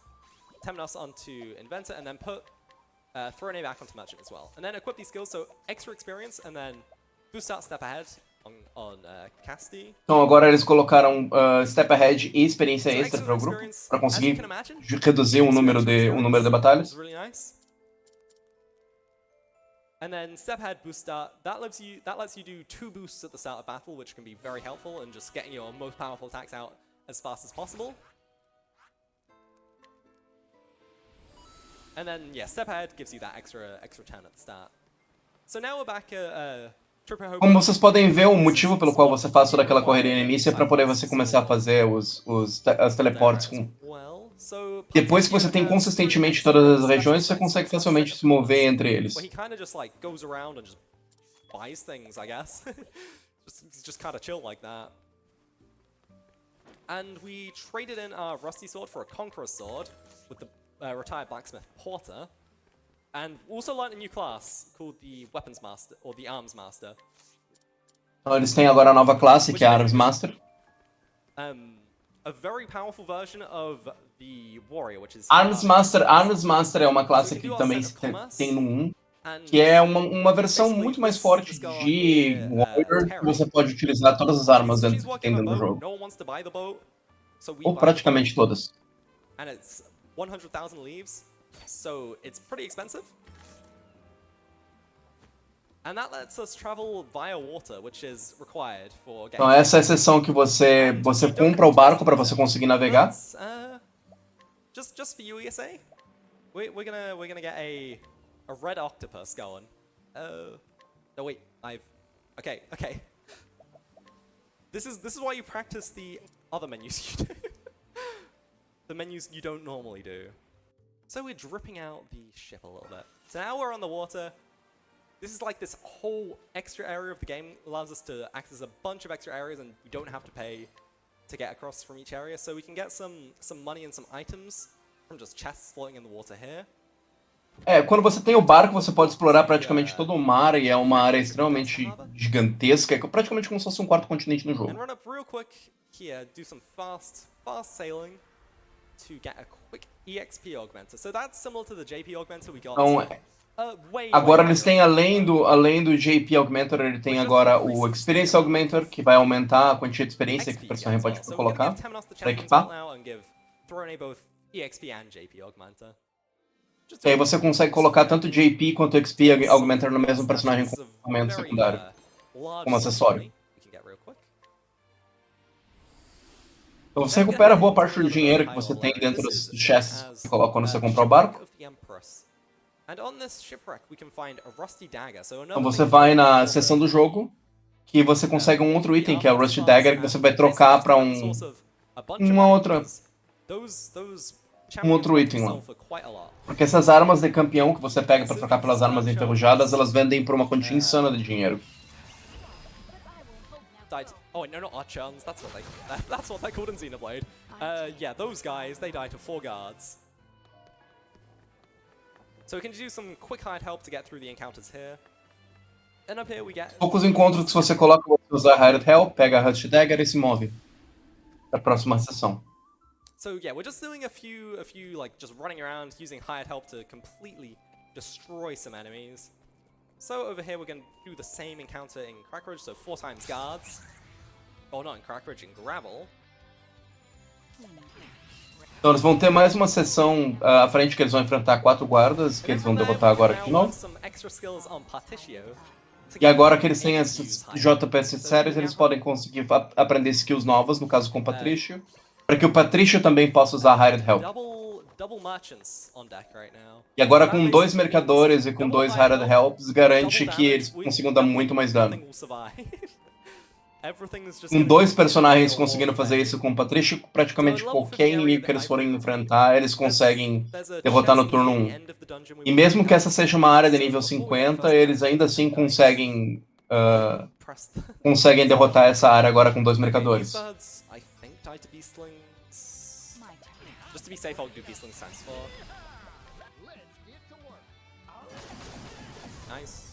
Temnos onto Inventor and then put Throne back onto Merchant as well. And then equip these skills, so extra experience and then boost out Step Ahead on Cassie. Então agora eles colocaram Step Ahead e experiência extra para o grupo, para conseguir reduzir o número de batalhas. Really nice. And then Step Ahead Boost Start, that lets you do 2 boosts at the start of battle, which can be very helpful in just getting your most powerful attacks out as fast as possible. And then, yeah, Step Ahead gives you that extra turn at the start. So now we're back at Como vocês podem ver, o motivo pelo qual você faz toda aquela correria no início é para poder você começar a fazer as teleportes. Depois que você tem consistentemente todas as regiões, você consegue facilmente se mover entre eles. And we traded in our Rusty Sword for a Conqueror's Sword with the retired Blacksmith Porter. And also learned a new class called the Weapons Master, or the Arms Master. Então eles têm agora a nova classe, que é a Arms Master. A very powerful version of the Warrior, which is... Arms Master é uma classe que também tem no 1, que é uma versão muito mais forte de Warrior, que você pode utilizar todas as armas que tem dentro do jogo. Ou praticamente todas. And it's 100,000 leaves. So it's pretty expensive. And that lets us travel via water, which is required for getting. Então essa é a seção que você compra o barco para você conseguir navegar. Just for you, ESA. We're gonna get a red octopus going. No wait, okay. This is why you practice the other menus you do. The menus you don't normally do. So we're dripping out the ship a little bit. So now we're on the water. This is like this whole extra area of the game allows us to access a bunch of extra areas and we don't have to pay to get across from each area. So we can get some money and some items from just chests floating in the water here. Quando você tem o barco, você pode explorar praticamente todo o mar e é uma área extremamente gigantesca, é praticamente como se fosse um quarto continente no jogo. And run up real quick here, do some fast sailing to get a quick EXP augmenter. So that's similar to the JP augmenter we got. Então, agora eles têm, além do JP Augmentor, ele tem agora o Experience Augmentor, que vai aumentar a quantia de experiência que o personagem pode colocar para equipar. E aí você consegue colocar tanto JP quanto XP Augmentor no mesmo personagem como aumento secundário, como acessório. Então você recupera boa parte do dinheiro que você tem dentro dos chests que você coloca quando você compra o barco. And on this shipwreck, we can find a rusty dagger. So Então você vai na seção do jogo que você consegue um outro item, que é o Rusty Dagger, que você vai trocar para um outro item lá. Porque essas armas de campeão que você pega para trocar pelas armas enferrujadas, elas vendem por uma quantia insana de dinheiro. Oh, no, not Archons. That's what they're called in Xenoblade. Yeah, those guys, they die to 4 guards. So we can do some quick hired help to get through the encounters here. And up here we get... Poucos encontros que você coloca, você usa Hired Help, pega a Rusty Dagger e se move para a próxima sessão. So yeah, we're just doing a few like just running around using hired help to completely destroy some enemies. So over here we're going to do the same encounter in Crackridge, so 4 times guards. Oh, not in Crackridge, in Gravel. Então eles vão ter mais uma sessão à frente que eles vão enfrentar 4 guardas, que eles vão derrotar agora aqui de novo. E agora que eles têm essas JPS séries, eles podem conseguir aprender skills novas, no caso com o Patrício, para que o Patrício também possa usar Hired Help. E agora com 2 mercadores e com 2 Hired Helps, garante que eles consigam dar muito mais dano. Com 2 personagens conseguindo fazer isso com o Patrício, praticamente qualquer inimigo que eles forem enfrentar, eles conseguem derrotar no turno 1. E mesmo que essa seja uma área de nível 50, eles ainda assim conseguem derrotar essa área agora com 2 mercadores. Just to be safe, I'll do Beastling Stance for. Nice.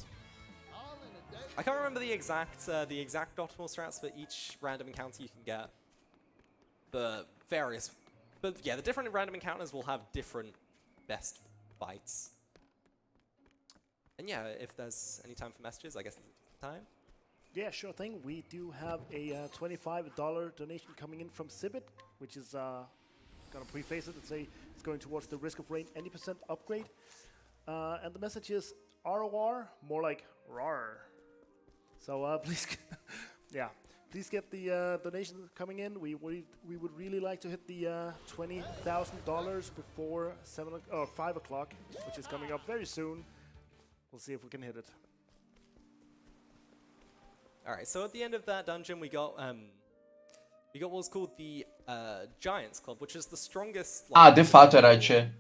I can't remember the exact optimal strats for each random encounter you can get. But yeah, the different random encounters will have different best fights. And yeah, if there's any time for messages, I guess it's time. Yeah, sure thing. We do have a $25 donation coming in from Sibit, which is gonna preface it and say it's going towards the Risk of Rain any % upgrade. And the message is ROR, more like RAR. So please, yeah, please get the donation coming in. We would really like to hit the $20,000 before 5 o'clock, which is coming up very soon. We'll see if we can hit it. All right. So at the end of that dungeon, we got what was called the Giants Club, which is the strongest. De fato, Herat.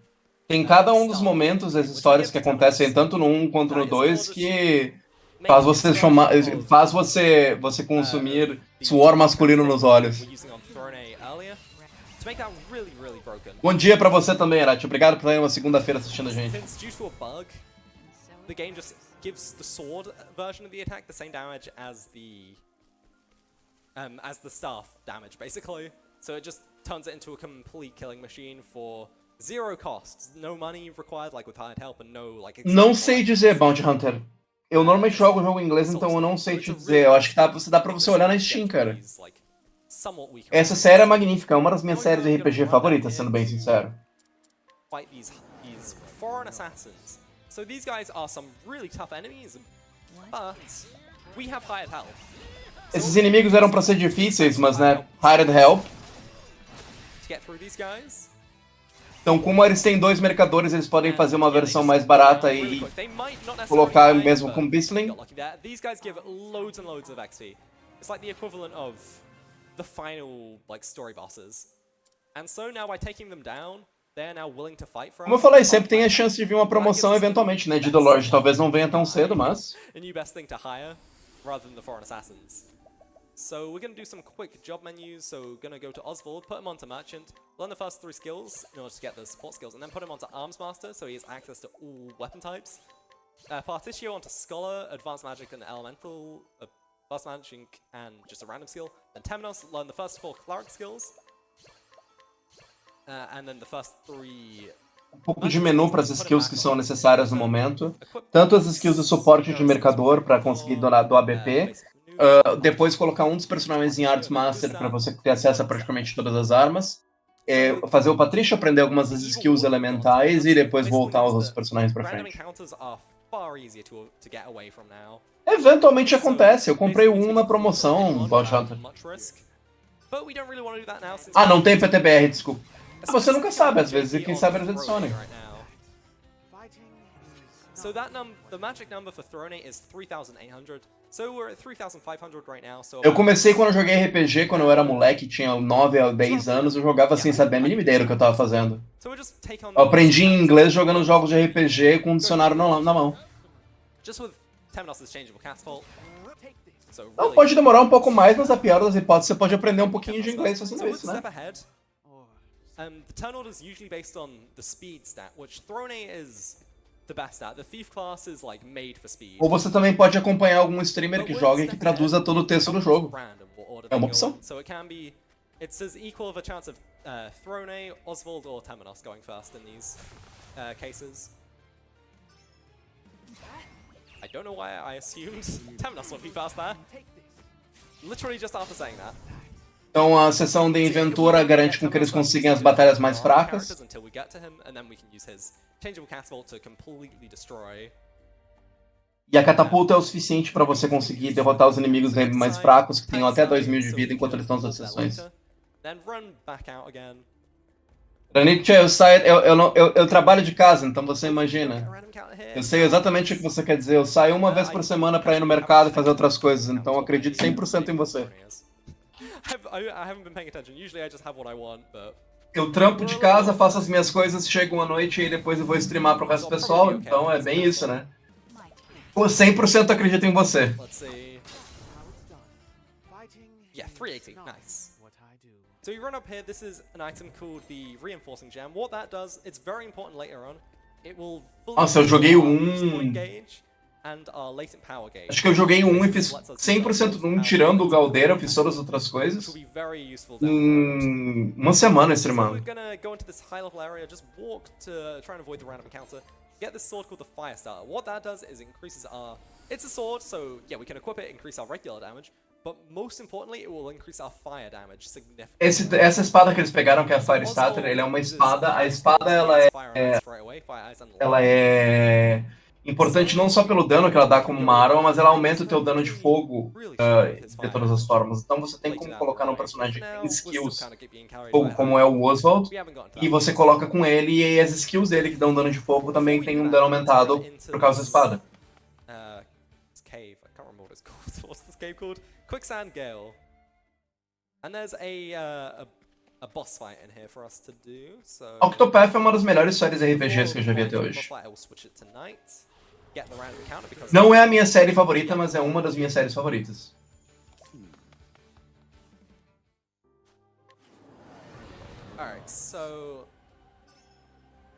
Tem cada um dos momentos das histórias que acontecem tanto no 1 quanto no 2 que faz você consumir suor masculino nos olhos. Bom dia pra você também, Herat. Obrigado por estar uma segunda-feira assistindo a gente. The game just gives the sword version of the attack the same damage as the staff damage, basically. So it just turns it into a complete killing machine for 0 costs, no money required, like with hired help, and no like. Não sei dizer, Bounty Hunter. Eu normalmente jogo o jogo em inglês, então eu não sei te dizer. Eu acho que dá pra você olhar na Steam, cara. Essa série é magnífica, é uma das minhas séries de RPG favoritas, sendo bem sincero. Fight these foreign assassins. So these guys are some really tough enemies, but we have hired help. Esses inimigos eram pra ser difíceis, mas né, hired help. To get through these guys. Então, como eles têm 2 mercadores, eles podem fazer uma versão mais barata e colocar mesmo com Beastling. These guys give loads and loads of XP. It's like the equivalent of the final like story bosses. And so now by taking them down, they are now willing to fight for us. Como eu falei, sempre tem a chance de vir uma promoção eventualmente, né, de The Lord. Talvez não venha tão cedo, mas a new best thing to hire rather than the foreign assassins. So we're going to do some quick job menus. So we're going to go to Oswald, put him onto Merchant, learn the first 3 skills in order to get the support skills, and then put him onto Arms Master so he has access to all weapon types. Particio onto Scholar, Advanced Magic and Elemental, Advanced Magic and just a random skill. Then Temenos, learn the first 4 Cleric skills. And then the first 3... pouco de menu para as skills que são necessárias no momento. Tanto as skills de suporte de mercador para conseguir do ABP. Depois colocar um dos personagens em Arts Master para você ter acesso a praticamente todas as armas. Fazer o Patrício aprender algumas das skills elementais e depois voltar os outros personagens para frente. Eventualmente acontece. Eu comprei um na promoção, Bounty Hunter. Não tem PTBR, desculpa. Você nunca sabe, às vezes, e quem sabe eles adicionem. So the magic number for Throne is 3,800. So we're at 3,500 right now. So Eu comecei quando eu joguei RPG, quando eu era moleque, tinha 9 a 10 anos, eu jogava sem saber a mínima ideia do que eu tava fazendo. So we'll just take on Eu aprendi inglês jogando jogos de RPG com um dicionário na mão. Just with Temenos' changeable catapult. So Não, pode demorar um pouco mais, mas a pior das hipóteses, você pode aprender um pouquinho de inglês fazendo isso, né? The turn order is usually based on the speed stat, which Throne is the best at. The Thief class is like made for speed. Ou você também pode acompanhar algum streamer que joga e que traduza todo o texto do jogo. É uma opção. So it can be, it's as equal of a chance of Throne, Oswald, or Temenos going first in these cases. I don't know why I assumed Temenos would be fast there. Literally just after saying that. Então a sessão de inventora garante com que eles consigam as batalhas mais fracas. E a catapulta é o suficiente para você conseguir derrotar os inimigos mais fracos, que tenham até 2.000 de vida enquanto eles estão nas sessões. Ranit, eu trabalho de casa, então você imagina. Eu sei exatamente o que você quer dizer. Eu saio uma vez por semana para ir no mercado e fazer outras coisas, então acredito 100% em você. I haven't been paying attention. Usually I just have what I want, but... Eu trampo de casa, faço as minhas coisas, chego uma noite e depois eu vou streamar pro resto do pessoal, então é bem isso, né? Eu 100% acredito em você. Let's see. Yeah, 380, nice. So you run up here, this is an item called the Reinforcing Gem. What that does, it's very important later on. It will Nossa, eu joguei Acho que eu joguei um e fiz 100% no 1, tirando o Galdeira, eu fiz todas as outras coisas. Em uma semana streamando. Get this sword called the Firestarter. What that does is increases our... It's a sword, so yeah, we can equip it, increase our regular damage, but most importantly, it will increase our fire damage significantly. Essa espada que eles pegaram, que é a Firestarter, ela é uma espada. A espada, ela é importante não só pelo dano que ela dá como uma arma, mas ela aumenta o teu dano de fogo de todas as formas. Então você tem como colocar num personagem que tem skills, como é o Oswald, e você coloca com ele, e as skills dele que dão dano de fogo também tem um dano aumentado por causa da espada. What's this cave called? Quicksand Gale. And there's a boss fight in here for us to do. So Octopath é uma das melhores séries RPGs que eu já vi até hoje. Não é a minha série favorita, mas é uma das minhas séries favoritas. Alright, so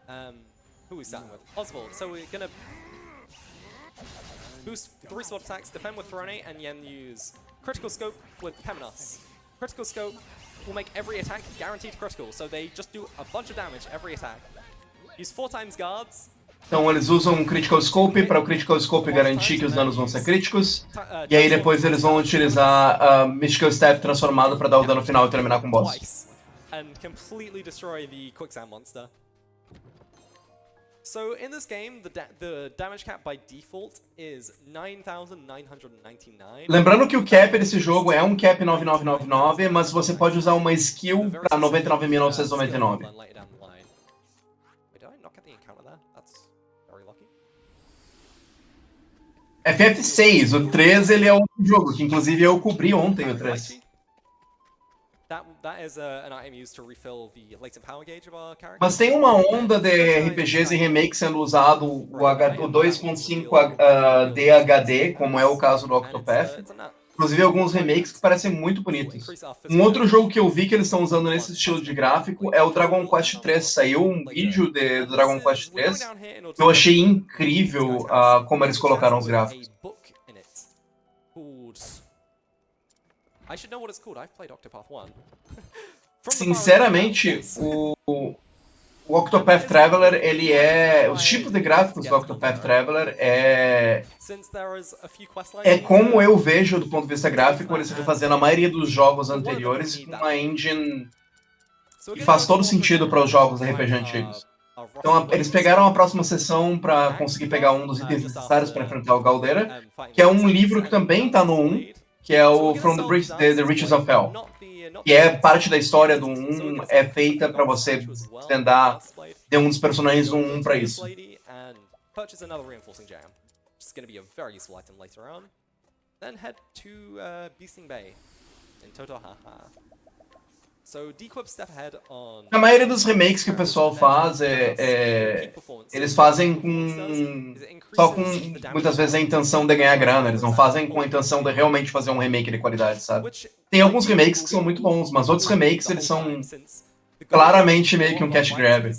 who are we starting with? Oswald. So we're gonna boost 3 sword attacks, defend with Throne, and then use Critical Scope with Temenos. Critical Scope will make every attack guaranteed critical, so they just do a bunch of damage every attack. Use 4 times guards. Então eles usam um Critical Scope para o Critical Scope garantir que os danos vão ser críticos, e aí depois eles vão utilizar a Mystical Staff transformado para dar o dano final e terminar com o boss. And completely destroy the Quicksand monster. So in this game, the damage cap by default is 9,999. Lembrando que o cap desse jogo é um cap 9999, mas você pode usar uma skill para 99.999. FF6, o 3 ele é um jogo que inclusive eu cobri ontem o 3. Mas tem uma onda de RPGs e remakes sendo usado o 2.5 DHD, como é o caso do Octopath. Inclusive alguns remakes que parecem muito bonitos. Um outro jogo que eu vi que eles estão usando nesse estilo de gráfico é o Dragon Quest 3. Saiu um vídeo do Dragon Quest 3 que eu achei incrível como eles colocaram os gráficos. I should know what it's called. I've played Octopath 1. Sinceramente, o Octopath Traveler, ele é... Os tipos de gráficos do Octopath Traveler é como eu vejo do ponto de vista gráfico, eles refazendo a maioria dos jogos anteriores com uma engine que faz todo sentido para os jogos RPG antigos. Então eles pegaram a próxima sessão para conseguir pegar um dos itens necessários para enfrentar o Galdeira, que é um livro que também está no 1, que é o From the Riches of Hell, que é parte da história do 1, é feita para você desvendar de um dos personagens do 1 para isso. purchase another reinforcing jam, which is going to be a very useful item later on. Then head to Beasting Bay in Totohaha. So Dequip step ahead on... A maioria dos remakes que o pessoal faz eles fazem só com muitas vezes a intenção de ganhar grana, eles não fazem com a intenção de realmente fazer um remake de qualidade, sabe? Tem alguns remakes que são muito bons, mas outros remakes eles são claramente meio que um cash grab.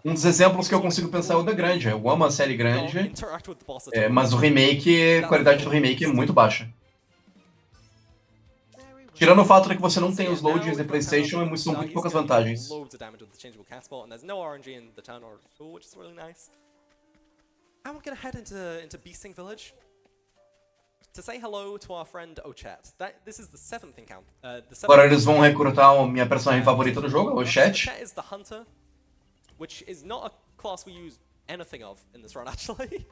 Um dos exemplos que eu consigo pensar é o da Grande. Eu amo a série Grande, mas o remake, a qualidade do remake é muito baixa. Tirando o fato de que você não tem os loadings de PlayStation, são muito poucas vantagens. And we're gonna head into Beasting Village to say hello to our friend Ochat. This is the seventh encounter. Agora eles vão recrutar a minha personagem favorita do jogo, o Ochat. Ochat is the hunter, which is not a class we use anything of in this run actually.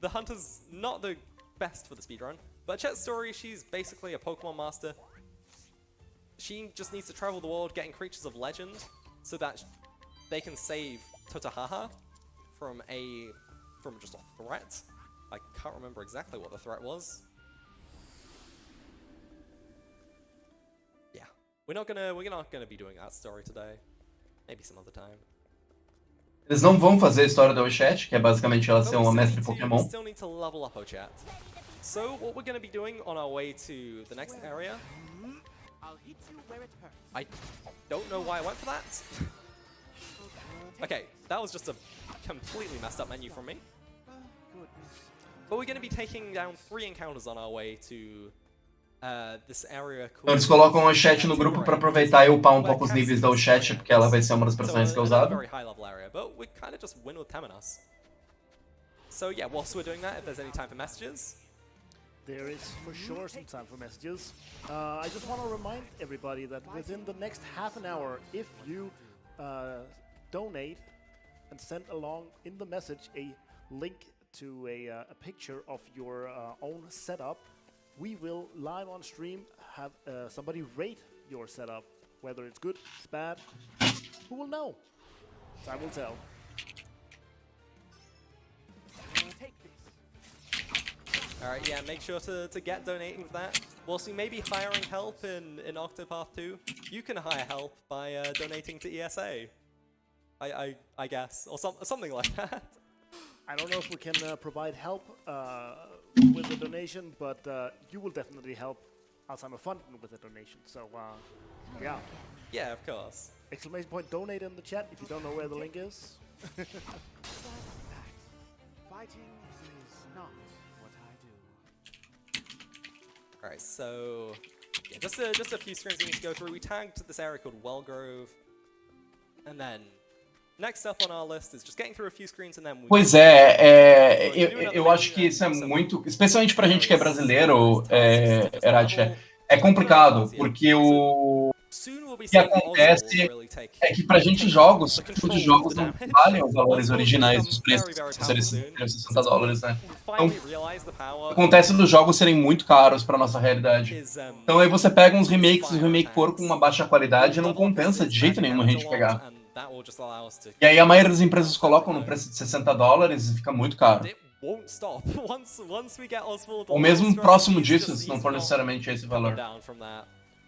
The hunter's not the best for the speedrun, but Ochat's story, she's basically a Pokemon master. She just needs to travel the world getting creatures of legend so that they can save Totohaha from just a threat. I can't remember exactly what the threat was. Yeah, we're not gonna be doing that story today. Maybe some other time. Eles não vão fazer a história da Ochat, que é basicamente ela ser uma mestre We Pokémon. still need to level up Ochat. So what we're gonna be doing on our way to the next area. I don't know why I went for that. Okay, that was just a completely messed up menu from me. But we're going to be taking down 3 encounters on our way to this area called... Então eles colocam a Ochat no grupo para aproveitar e upar um pouco os níveis da Ochat, porque ela vai ser uma das personagens que eu usava. Very high level area, but we kind of just win with Temenos. So yeah, whilst we're doing that, if there's any time for messages... There is for sure some time for messages. I just want to remind everybody that within the next half an hour, if you donate and send along in the message a link to a picture of your own setup, we will live on stream have somebody rate your setup, whether it's good, it's bad. Who will know? Time will tell. Alright, yeah, make sure to get donating for that. Whilst you may be hiring help in Octopath 2, you can hire help by donating to ESA. I guess, or something like that. I don't know if we can provide help with the donation, but you will definitely help Alzheimer Fund with the donation. So, yeah. Yeah, of course. Exclamation point donate in the chat if you don't know where the link is. Fighting is not what I do. Alright, so yeah, just a few screens we need to go through. We tagged this area called Wellgrove, and then next up on our list is just getting through a few screens and then... Pois eu acho que isso é muito, especialmente pra gente que é brasileiro, Eratia, é complicado, porque o que acontece é que pra gente jogos, tipos de jogos não valem os valores originais dos preços que seriam $60, né? Então, acontece dos jogos serem muito caros pra nossa realidade. Então aí você pega uns remakes, um remake for com uma baixa qualidade e não compensa de jeito nenhum a gente pegar. E aí a maioria das empresas colocam no preço de $60 e fica muito caro. Ou mesmo próximo disso, se não for necessariamente esse valor.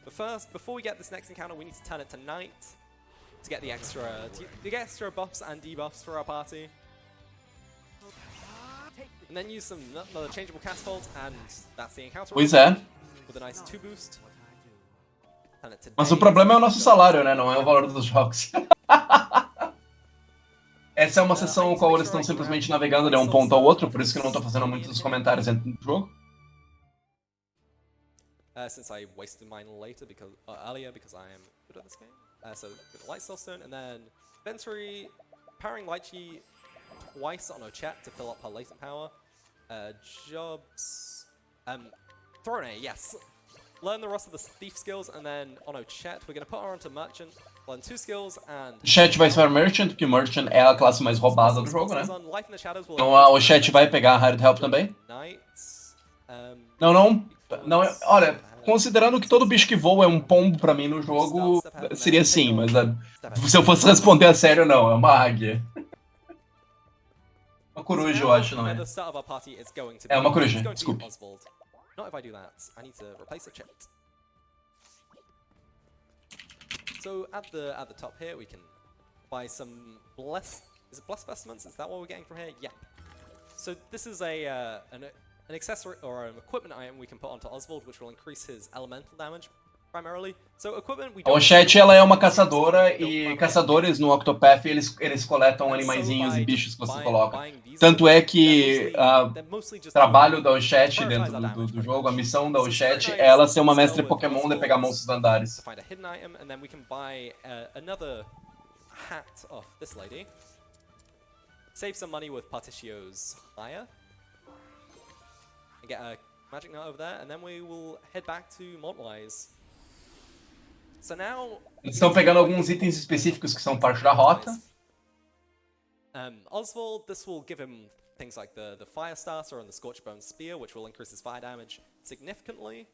But first, before we get this next encounter, we need to turn it to night to get the extra buffs and debuffs for our party. And then use some another changeable cast hold, and that's the encounter. Pois é. With a nice 2 boost. Mas o problema é o nosso salário, né? Não é o valor dos jogos. Essa é uma sessão no qual eles estão simplesmente navegando de um ponto ao outro, por isso que eu não estou fazendo muitos comentários dentro do jogo. Since I wasted mine earlier because I am good at this game. So good Light Soul Stone, and then inventory, powering Lychee twice on Ochat to fill up her latent power. Jobs, Throne, yes. Learn the rest of the thief skills, and then on Ochat we're gonna put her onto Merchant. Learn 2 skills and... Ochat vai ser Merchant, porque Merchant é a classe mais roubada do jogo, né? Então a Ochat vai pegar a Hired Help também. Não, olha, considerando que todo bicho que voa é um pombo pra mim no jogo, seria sim, mas se eu fosse responder a sério, não, é uma águia. Uma coruja, So eu now, acho, não at é? the start of our party, it's going to É uma coruja, it's going to be desculpe. Oswald. Not if I do that. I need to replace the chit. So at the top here, we can buy some Is it bless vestments? Is that what we're getting from here? Yeah. So this is an accessory or an equipment item we can put onto Oswald, which will increase his elemental damage primarily. So equipment we A don't. Ochette, ela é uma caçadora e caçadores no Octopath eles coletam animaizinhos e bichos que você coloca. Tanto é que o trabalho da Ochette dentro do jogo, a missão da Ochette, é ela ser uma mestre Pokémon de pegar monstros andares. To find a hidden item, and then we can buy another hat off this lady. Save some money with Paticio's hire. And get a magic nut over there, and then we will head back to Montwise. So now Eles estão pegando alguns itens específicos que são parte da rota. Oswald, this will give him things like the Fire Starter and the Scorchbone Spear, which will increase his fire damage significantly.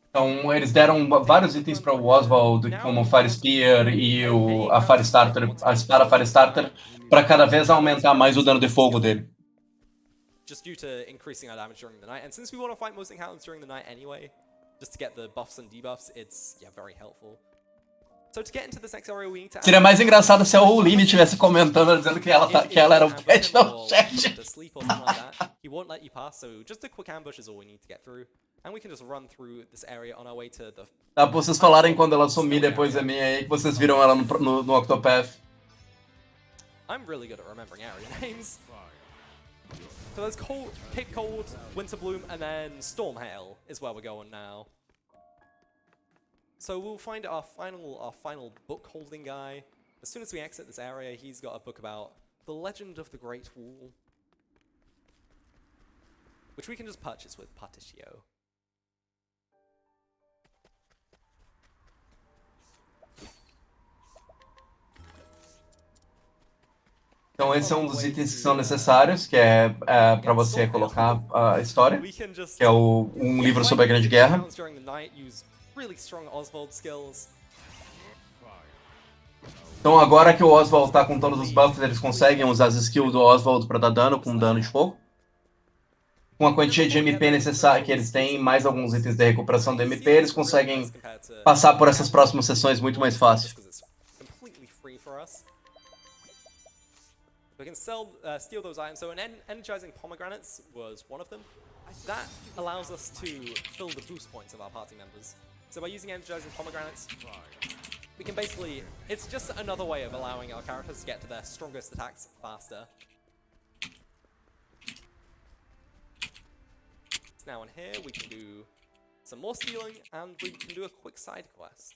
Então, eles deram vários itens para o Oswald, como o Fire Spear e a Fire Starter, a espada Fire Starter, para cada vez aumentar mais o dano de fogo dele. Just due to increasing our damage during the night, and since we want to fight most encounters during the night anyway, just to get the buffs and debuffs, it's very helpful. So to get into this next area, we need to. Seria mais engraçado se a Oline estivesse comentando, dizendo que ela era o pet da chat. He won't let you pass, so just a quick ambush is all we need to get through. And we can just run through this area on our way to the... Dá pra vocês falarem quando ela sumir depois da minha aí, que vocês viram ela no Octopath. I'm really good at remembering area names. So there's Cape Cold, Winterbloom, and then Stormhail is where we're going now. So we'll find our final book holding guy. As soon as we exit this area, he's got a book about the legend of the Great Wall, which we can just purchase with Particio. Então esse é um dos itens que são necessários, que é para você colocar a história, que é um livro sobre a Grande Guerra. Então agora que o Oswald tá com todos os buffs, eles conseguem usar as skills do Oswald para dar dano com dano de fogo. Com a quantia de MP necessária que eles têm, mais alguns itens de recuperação de MP, eles conseguem passar por essas próximas sessões muito mais fácil. We can steal those items. So energizing pomegranates was one of them. That allows us to fill the boost points of our party members. So by using energizing pomegranates, we can basically... It's just another way of allowing our characters to get to their strongest attacks faster. So now in here we can do some more stealing, and we can do a quick side quest.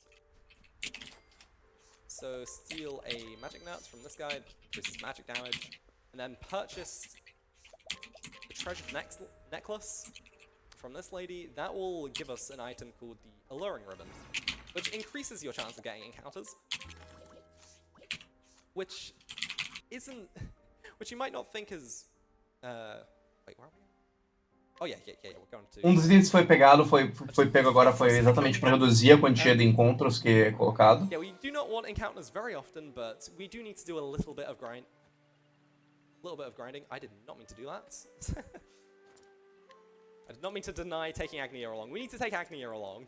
So steal a magic nut from this guy, increases magic damage, and then purchase the treasured necklace from this lady. That will give us an item called the Alluring Ribbon, which increases your chance of getting encounters. Which isn't... which you might not think is... wait, where are we? Oh yeah, we're going to... Um dos itens que foi pegado, foi pego agora, foi exatamente para reduzir a quantia de encontros que é colocado. Yeah, we do not want encounters very often, but we do need to do a little bit of grinding. I did not mean to do that. I did not mean to deny taking Agnia along. We need to take Agnia along.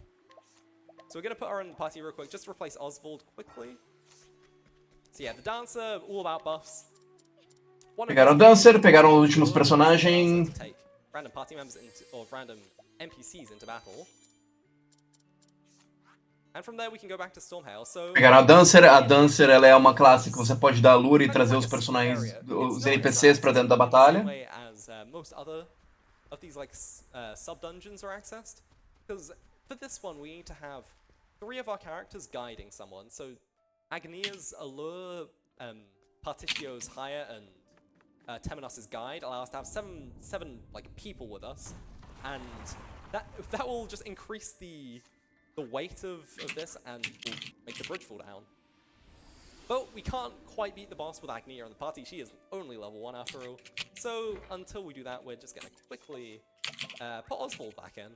So we're going to put her in the party real quick, just to replace Oswald quickly. So yeah, the Dancer, all about buffs. Pegaram o Dancer, pegaram os últimos personagens. Random party members or random NPCs into battle. And from there we can go back to Stormhail. So Pegaram a Dancer ela é uma classe que você pode dar lure e trazer os personagens, os NPCs para dentro da batalha. As most other of these like sub-dungeons are accessed. Because for this one we need to have 3 of our characters guiding someone. So Agnia's Allure, Particio's Hire, and Temenos' guide allow us to have seven like people with us, and that will just increase the weight of this and will make the bridge fall down. But we can't quite beat the boss with Agnia in the party. She is only level 1 after all. So until we do that, we're just gonna quickly put Oswald back in,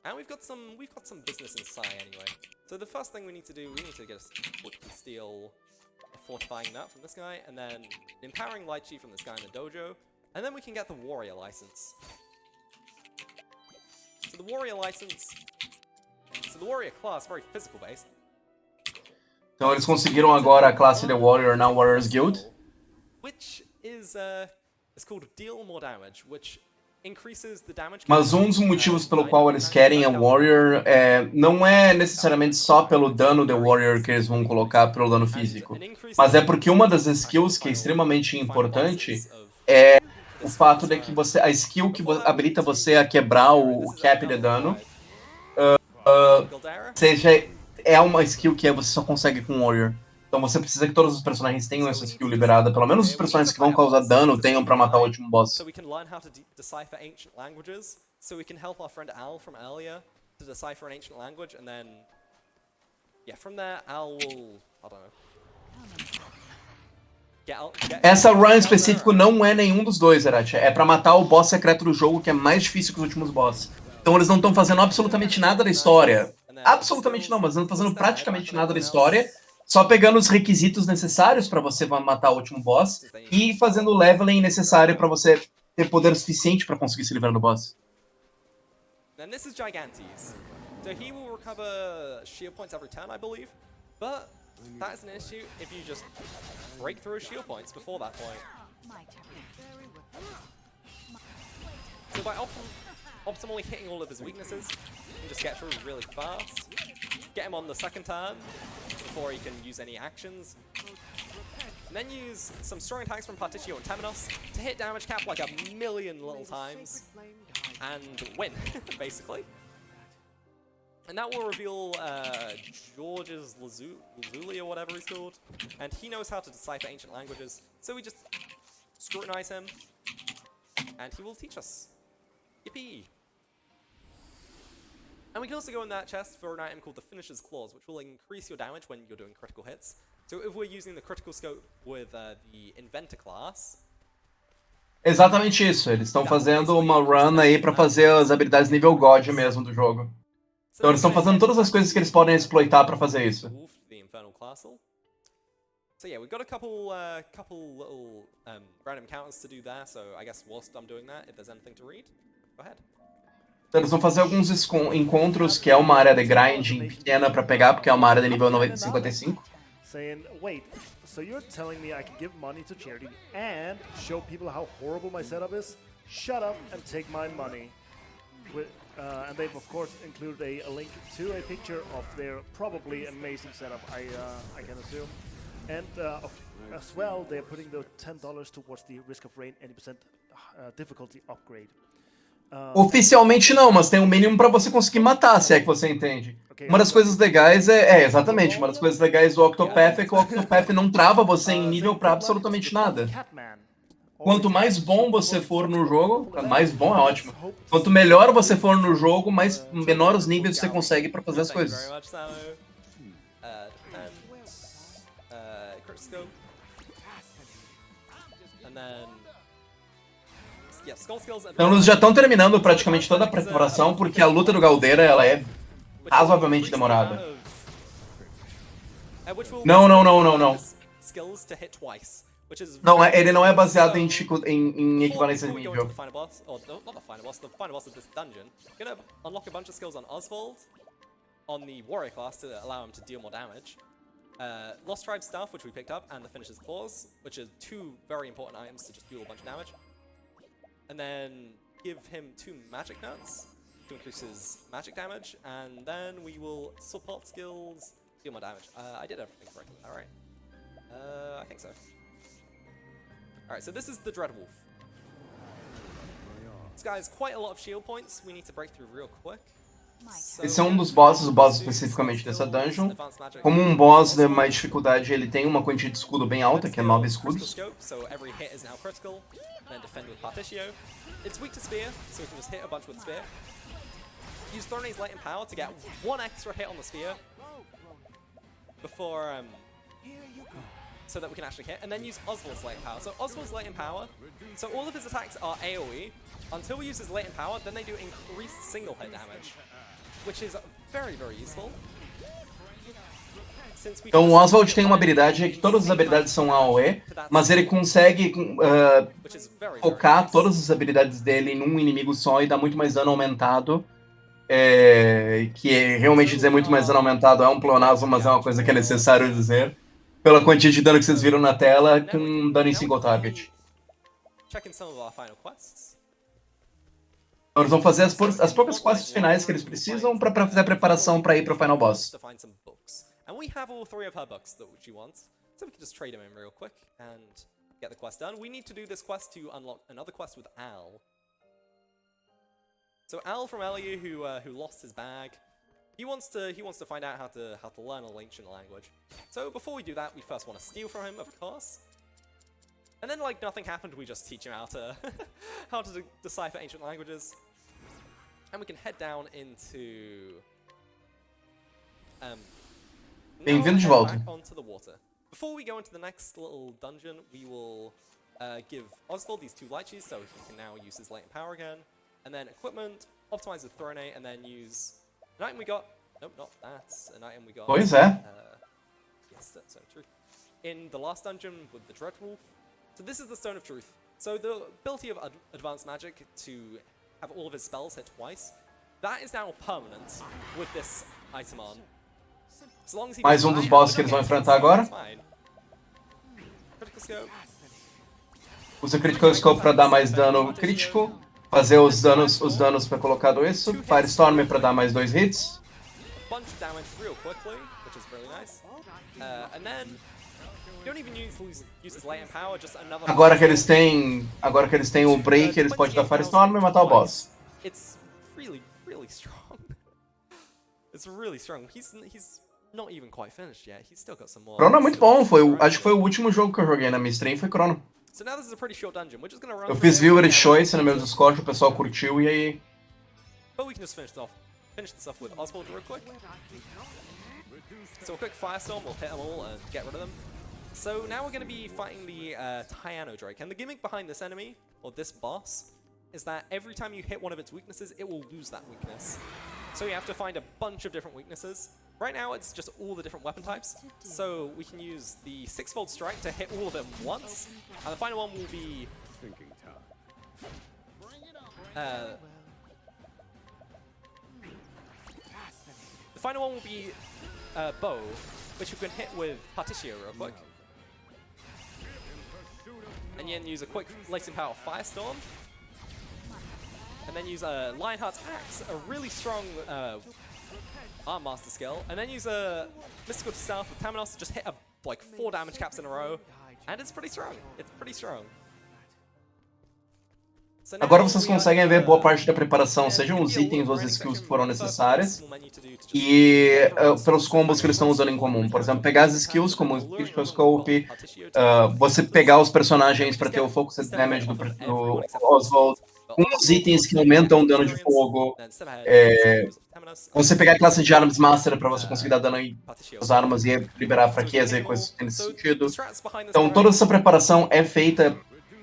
and we've got some business in Sai anyway. So the first thing we need to do, we need to quickly steal a fortifying nut from this guy, and then an empowering lychee from this guy in the dojo, and then we can get the warrior license. So the warrior license, so the warrior class, very physical based. Então eles conseguiram agora a classe The Warrior na Warriors Guild. Which is called deal more damage, which increases the damage. Mas um dos motivos pelo qual eles querem a Warrior não é necessariamente só pelo dano The Warrior que eles vão colocar pelo dano físico, mas é porque uma das skills que é extremamente importante é o fato de que a skill que habilita você a quebrar o cap de dano é uma skill que você só consegue com Warrior. Então você precisa que todos os personagens tenham essa skill liberada. Pelo menos os personagens que vão causar dano tenham pra matar o último boss. So we can learn how to decipher ancient languages. So we can help our friend Al from earlier to decipher an ancient language, and then from there Al will, I don't know. Essa run em específico não é nenhum dos dois, Eratia. É pra matar o boss secreto do jogo, que é mais difícil que os últimos boss. Então eles não estão fazendo absolutamente nada da história. Absolutamente não, mas não estão fazendo praticamente nada da história. Só pegando os requisitos necessários pra você matar o último boss e fazendo o leveling necessário pra você ter poder suficiente pra conseguir se livrar do boss. And this is Gigantes. So he will recover shield points every turn, I believe. But that's an issue if you just break through shield points before that point. My turn. So by optimally hitting all of his weaknesses, you can just get through really fast. Get him on the second turn before he can use any actions. And then use some strong attacks from Particio and Temenos to hit damage cap like a million little times and win, basically. And that will reveal George's Lazuli or whatever he's called. And he knows how to decipher ancient languages, so we just scrutinize him and he will teach us. Yippee! And we can also go in that chest for an item called the Finisher's Claws, which will increase your damage when you're doing critical hits. So if we're using the critical scope with the Inventor class... Exatamente isso, eles estão fazendo uma run aí pra fazer as habilidades nível God mesmo do jogo. Então eles estão fazendo todas as coisas que eles podem exploitar pra fazer isso. So yeah, we've got a couple little random counters to do there, so I guess whilst I'm doing that, if there's anything to read, go ahead. Então eles vão fazer alguns encontros, que é uma área de grinding pequena pra pegar, porque é uma área de nível 55. Saying, wait, so you're telling me I can give money to charity and show people how horrible my setup is? Shut up and take my money. And they've of course included a link to a picture of their probably amazing setup, I can assume. And as well, they're putting the $10 towards the Risk of Rain 80% difficulty upgrade. Oficialmente não, mas tem um mínimo pra você conseguir matar, se é que você entende. Uma das coisas legais exatamente, uma das coisas legais do Octopath é que o Octopath não trava você em nível pra absolutamente nada. Quanto mais bom você for no jogo, mais bom é ótimo. Quanto melhor você for no jogo, menor os níveis você consegue pra fazer as coisas. Então eles já estão terminando praticamente toda a preparação, porque a luta do Galdeira ela é razoavelmente demorada. Não. Não, ele não é baseado em equivalência de nível. On the warrior class to allow him to deal more damage. Lost Tribe Stuff, which we picked up, and the Finisher's Claws, which are two very important items to just deal a bunch of damage. And then give him 2 magic nuts to increase his magic damage, and then we will support skills, deal more damage. I did everything correctly, alright? I think so. Alright, so this is the Dread Wolf. This guy has quite a lot of shield points we need to break through real quick. Esse é um dos bosses, o boss especificamente dessa dungeon. Como um boss de mais dificuldade, ele tem uma quantidade de escudo bem alta, que é 9 escudos. It's weak to spear, so we can just hit a bunch with spear. Use Thorny's Light and Power to get 1 extra hit on the spear before, so that we can actually hit, and then use Oswald's Light and Power. So Oswald's Light and Power, so all of his attacks are AoE until we use his Light and Power, then they do increased single hit damage, which is very, very useful. Então o Oswald tem uma habilidade que todas as habilidades são AoE, mas ele consegue focar todas as habilidades dele em um inimigo só e dá muito mais dano aumentado. Que realmente dizer muito mais dano aumentado é um pleonasmo, mas é uma coisa que é necessário dizer. Pela quantia de dano que vocês viram na tela, com dano em single target. Então, eles vão fazer as poucas quests finais que eles precisam para fazer a preparação para ir pro final boss. And we have all 3 of her books that she wants, so we can just trade them in real quick and get the quest done. We need to do this quest to unlock another quest with Al. So Al from earlier, who lost his bag, he wants to find out how to learn an ancient language. So before we do that, we first want to steal from him, of course. And then, like nothing happened, we just teach him how to how to decipher ancient languages, and we can head down into Bem-vindo de volta. Onto the water. Before we go into the next little dungeon, we will give Oswald these 2 lychees, so he can now use his latent power again. And then equipment, optimize the throne, and then use an item we got. Nope, not that. An item we got. Pois é. Yes, that's so true. In the last dungeon with the Dreadwolf. So this is the Stone of Truth. So the ability of advanced magic to have all of his spells hit twice, that is now permanent with this item on. Mais um dos bosses que eles vão enfrentar agora. Usa Critical Scope para dar mais dano crítico. Fazer os danos para colocar isso. Firestorm para dar mais 2 hits. Agora que eles têm o break, eles podem dar Firestorm e matar o boss. It's really strong. It's really strong. He's not even quite finished yet. He's still got some more. Chrono é muito bom. Acho que foi o último jogo que eu joguei na minha stream, foi Chrono. So now this is a pretty short dungeon. We're just gonna run. Eu fiz viewer choice no meu Discord, o pessoal curtiu e aí. But we can just finish this off with Oswald real quick. So a quick firestorm will hit them all and get rid of them. So now we're going to be fighting the Tyano Drake, and the gimmick behind this enemy, or this boss, is that every time you hit one of its weaknesses, it will lose that weakness. So you have to find a bunch of different weaknesses. Right now it's just all the different weapon types, so we can use the 6-fold strike to hit all of them once, and the final one will be... the final one will be bow, which you can hit with Partitio real quick. And then use a quick Latent Power Firestorm. And then use a Lionheart's Axe, a really strong Arm Master skill. And then use a Mystical to South with Tamanos to just hit like 4 damage caps in a row. And it's pretty strong. It's pretty strong. Agora vocês conseguem ver boa parte da preparação, sejam os itens ou as skills que foram necessárias, e pelos combos que eles estão usando em comum. Por exemplo, pegar as skills como o Critical Scope, você pegar os personagens para ter o Focus Damage do Oswald, uns itens que aumentam o dano de fogo, você pegar a classe de Arms Master para você conseguir dar dano às armas e liberar fraqueza e coisas nesse sentido. Então toda essa preparação é feita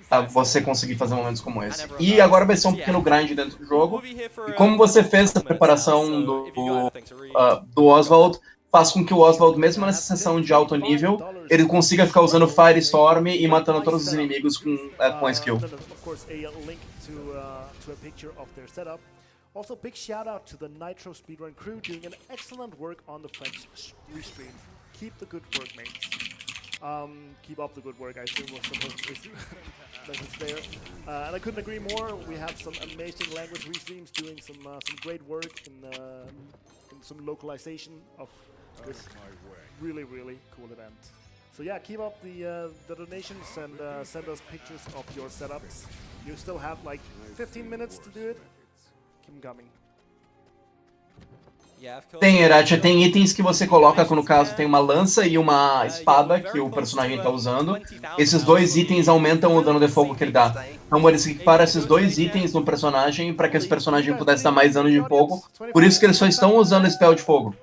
a você conseguir fazer momentos como esse. E agora vai ser um pequeno grind dentro do jogo. E como você fez a preparação do Oswald, faz com que o Oswald, mesmo nessa sessão de alto nível, ele consiga ficar usando Firestorm e matando todos os inimigos com a skill. Also, big shout out to the Nitro Speedrun crew doing an excellent work on the French restream. Keep the good work, mates. Keep up the good work, I assume was the message there. And I couldn't agree more. We have some amazing language restreams doing some great work in some localization of this really cool event. So yeah, keep up the donations and send us pictures of your setups. You still have like 15 minutes to do it. Keep them coming. Tem, Eratia, tem itens que você coloca, no caso tem uma lança e uma espada que o personagem está usando. Esses 2 itens aumentam o dano de fogo que ele dá. Então eles equiparam esses 2 itens no personagem para que esse personagem pudesse dar mais dano de fogo. Por isso que eles só estão usando spell de fogo.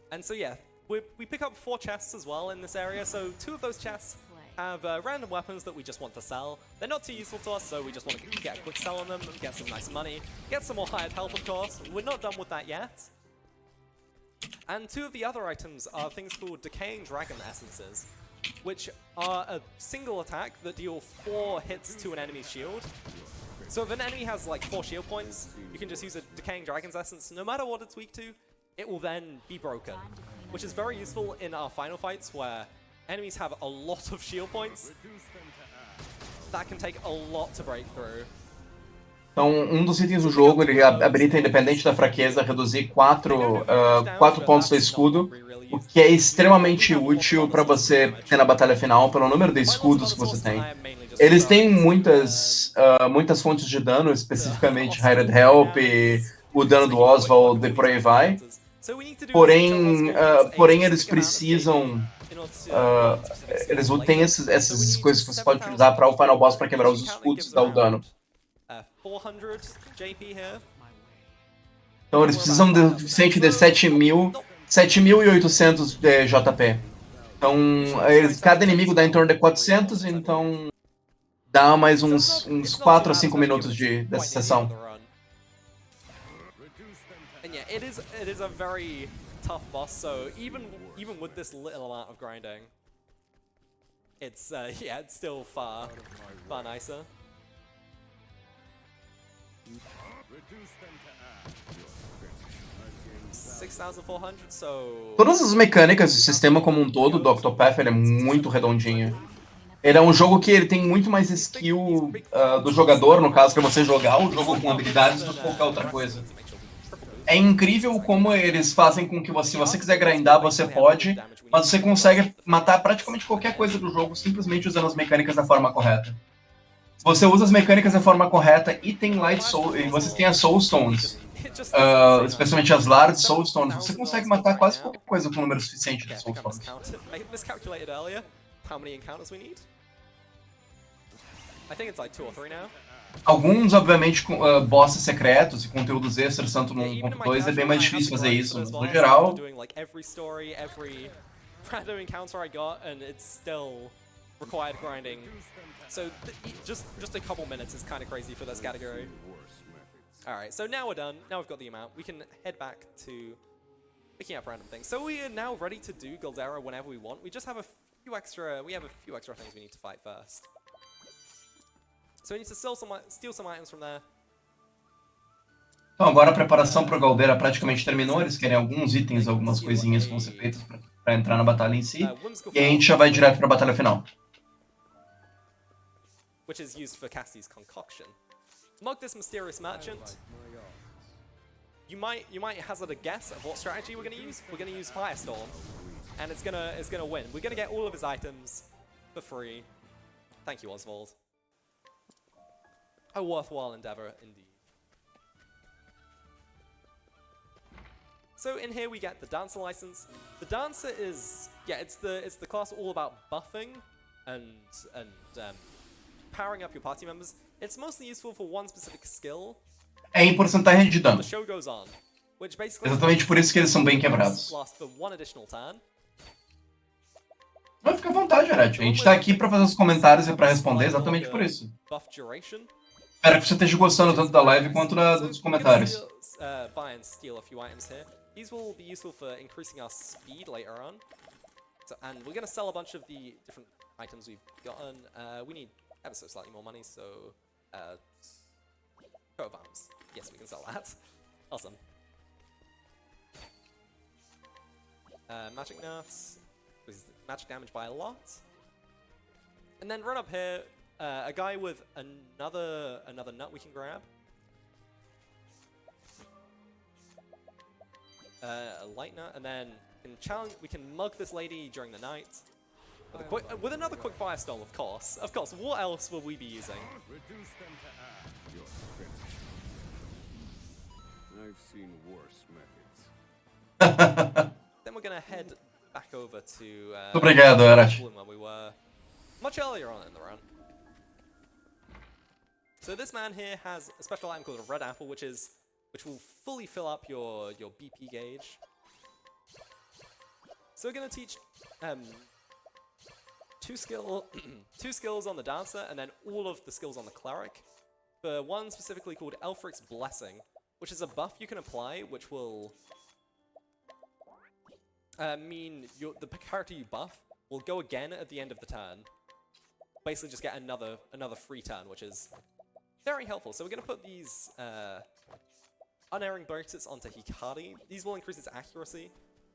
And so yeah, we pick up 4 chests as well in this area, so 2 of those chests have random weapons that we just want to sell. They're not too useful to us, so we just want to get a quick sell on them and get some nice money. Get some more hired help, of course. We're not done with that yet. And two of the other items are things called Decaying Dragon Essences, which are a single attack that deal 4 hits to an enemy's shield. So if an enemy has like 4 shield points, you can just use a Decaying Dragon's Essence. No matter what it's weak to, it will then be broken, which is very useful in our final fights where enemies have a lot of shield points. That can take a lot to break through. Então, dos itens do jogo, ele habilita, independente da fraqueza, reduzir 4 pontos do escudo, o que é extremamente útil para você ter na batalha final, pelo número de escudos que você tem. Eles têm muitas fontes de dano, especificamente Hired Help e o dano do Oswald e por aí vai. Porém eles precisam... eles têm essas coisas que você pode utilizar para o Final Boss para quebrar os escudos e dar o dano. Então eles precisam de suficiente de 7.800 de JP. Então cada inimigo dá em torno de 400, então dá mais uns 4 a 5 minutos dessa sessão. It is a very tough boss, so even with this little amount of grinding, it's it's still far nicer. 6,400, so... Todas as mecânicas do sistema como um todo do Octopath, ele é muito redondinho. Ele é um jogo que ele tem muito mais skill do jogador, no caso, para você jogar o jogo com habilidades do que qualquer outra coisa. É incrível como eles fazem com que se você quiser grindar, você pode, mas você consegue matar praticamente qualquer coisa do jogo simplesmente usando as mecânicas da forma correta. Se você usa as mecânicas da forma correta e tem Light Soul, e você tem as Soulstones, especialmente as Large Soulstones, você consegue matar quase qualquer coisa com um número suficiente de Soulstones. Alguns, obviamente, bosses secretos e conteúdos extras, tanto no 1.2, é bem mais difícil fazer isso, mas no geral... Required grinding, so just a couple minutes is kind of crazy for this category. Alright, so now we're done, now we've got the amount, we can head back to picking up random things. So we are now ready to do Gildera whenever we want. We just have a few extra things we need to fight first. So we need to steal some items from there. Então agora a preparação para o Galdera praticamente terminou, eles querem alguns itens, algumas coisinhas que vão ser feitas para entrar na batalha em si, e a gente já vai direto para a batalha final. Which is used for Cassie's concoction. Mug this mysterious merchant. You might hazard a guess of what strategy we're going to use. We're going to use Firestorm, and it's gonna win. We're going to get all of his items for free. Thank you, Oswald. A worthwhile endeavor indeed. So in here we get the Dancer license. The Dancer is it's the class all about buffing and powering up your party members. It's mostly useful for one specific skill. É em porcentagem de dano. The show goes on, which basically exatamente por isso que eles são bem quebrados. Last for one additional turn. Vai ficar à vontade, Arete. A gente tá aqui pra fazer os comentários e pra responder exatamente por isso. Espero que você esteja gostando tanto da live quanto dos comentários. Buy and steal a few items here. These will be useful for increasing our speed later on. So, and we're going to sell a bunch of the different items we've gotten. We need ever so slightly more money, so... coat of arms. Yes, we can sell that. Awesome. Magic nuts. Magic damage by a lot. And then run up here, a guy with another nut we can grab. A light nut, and then we can mug this lady during the night with another quick firestorm, of course. Of course, what else will we be using? I've seen worse methods. Then we're gonna head back over to Obrigado, Arash. when we were much earlier on in the run. So this man here has a special item called a red apple, which will fully fill up your BP gauge. So we're going to teach two skills on the Dancer, and then all of the skills on the Cleric. For one specifically called Elfric's Blessing, which is a buff you can apply, which will mean the character you buff will go again at the end of the turn. Basically just get another free turn, which is very helpful. So we're going to put these Unerring Bracelets onto Hikari. These will increase its accuracy.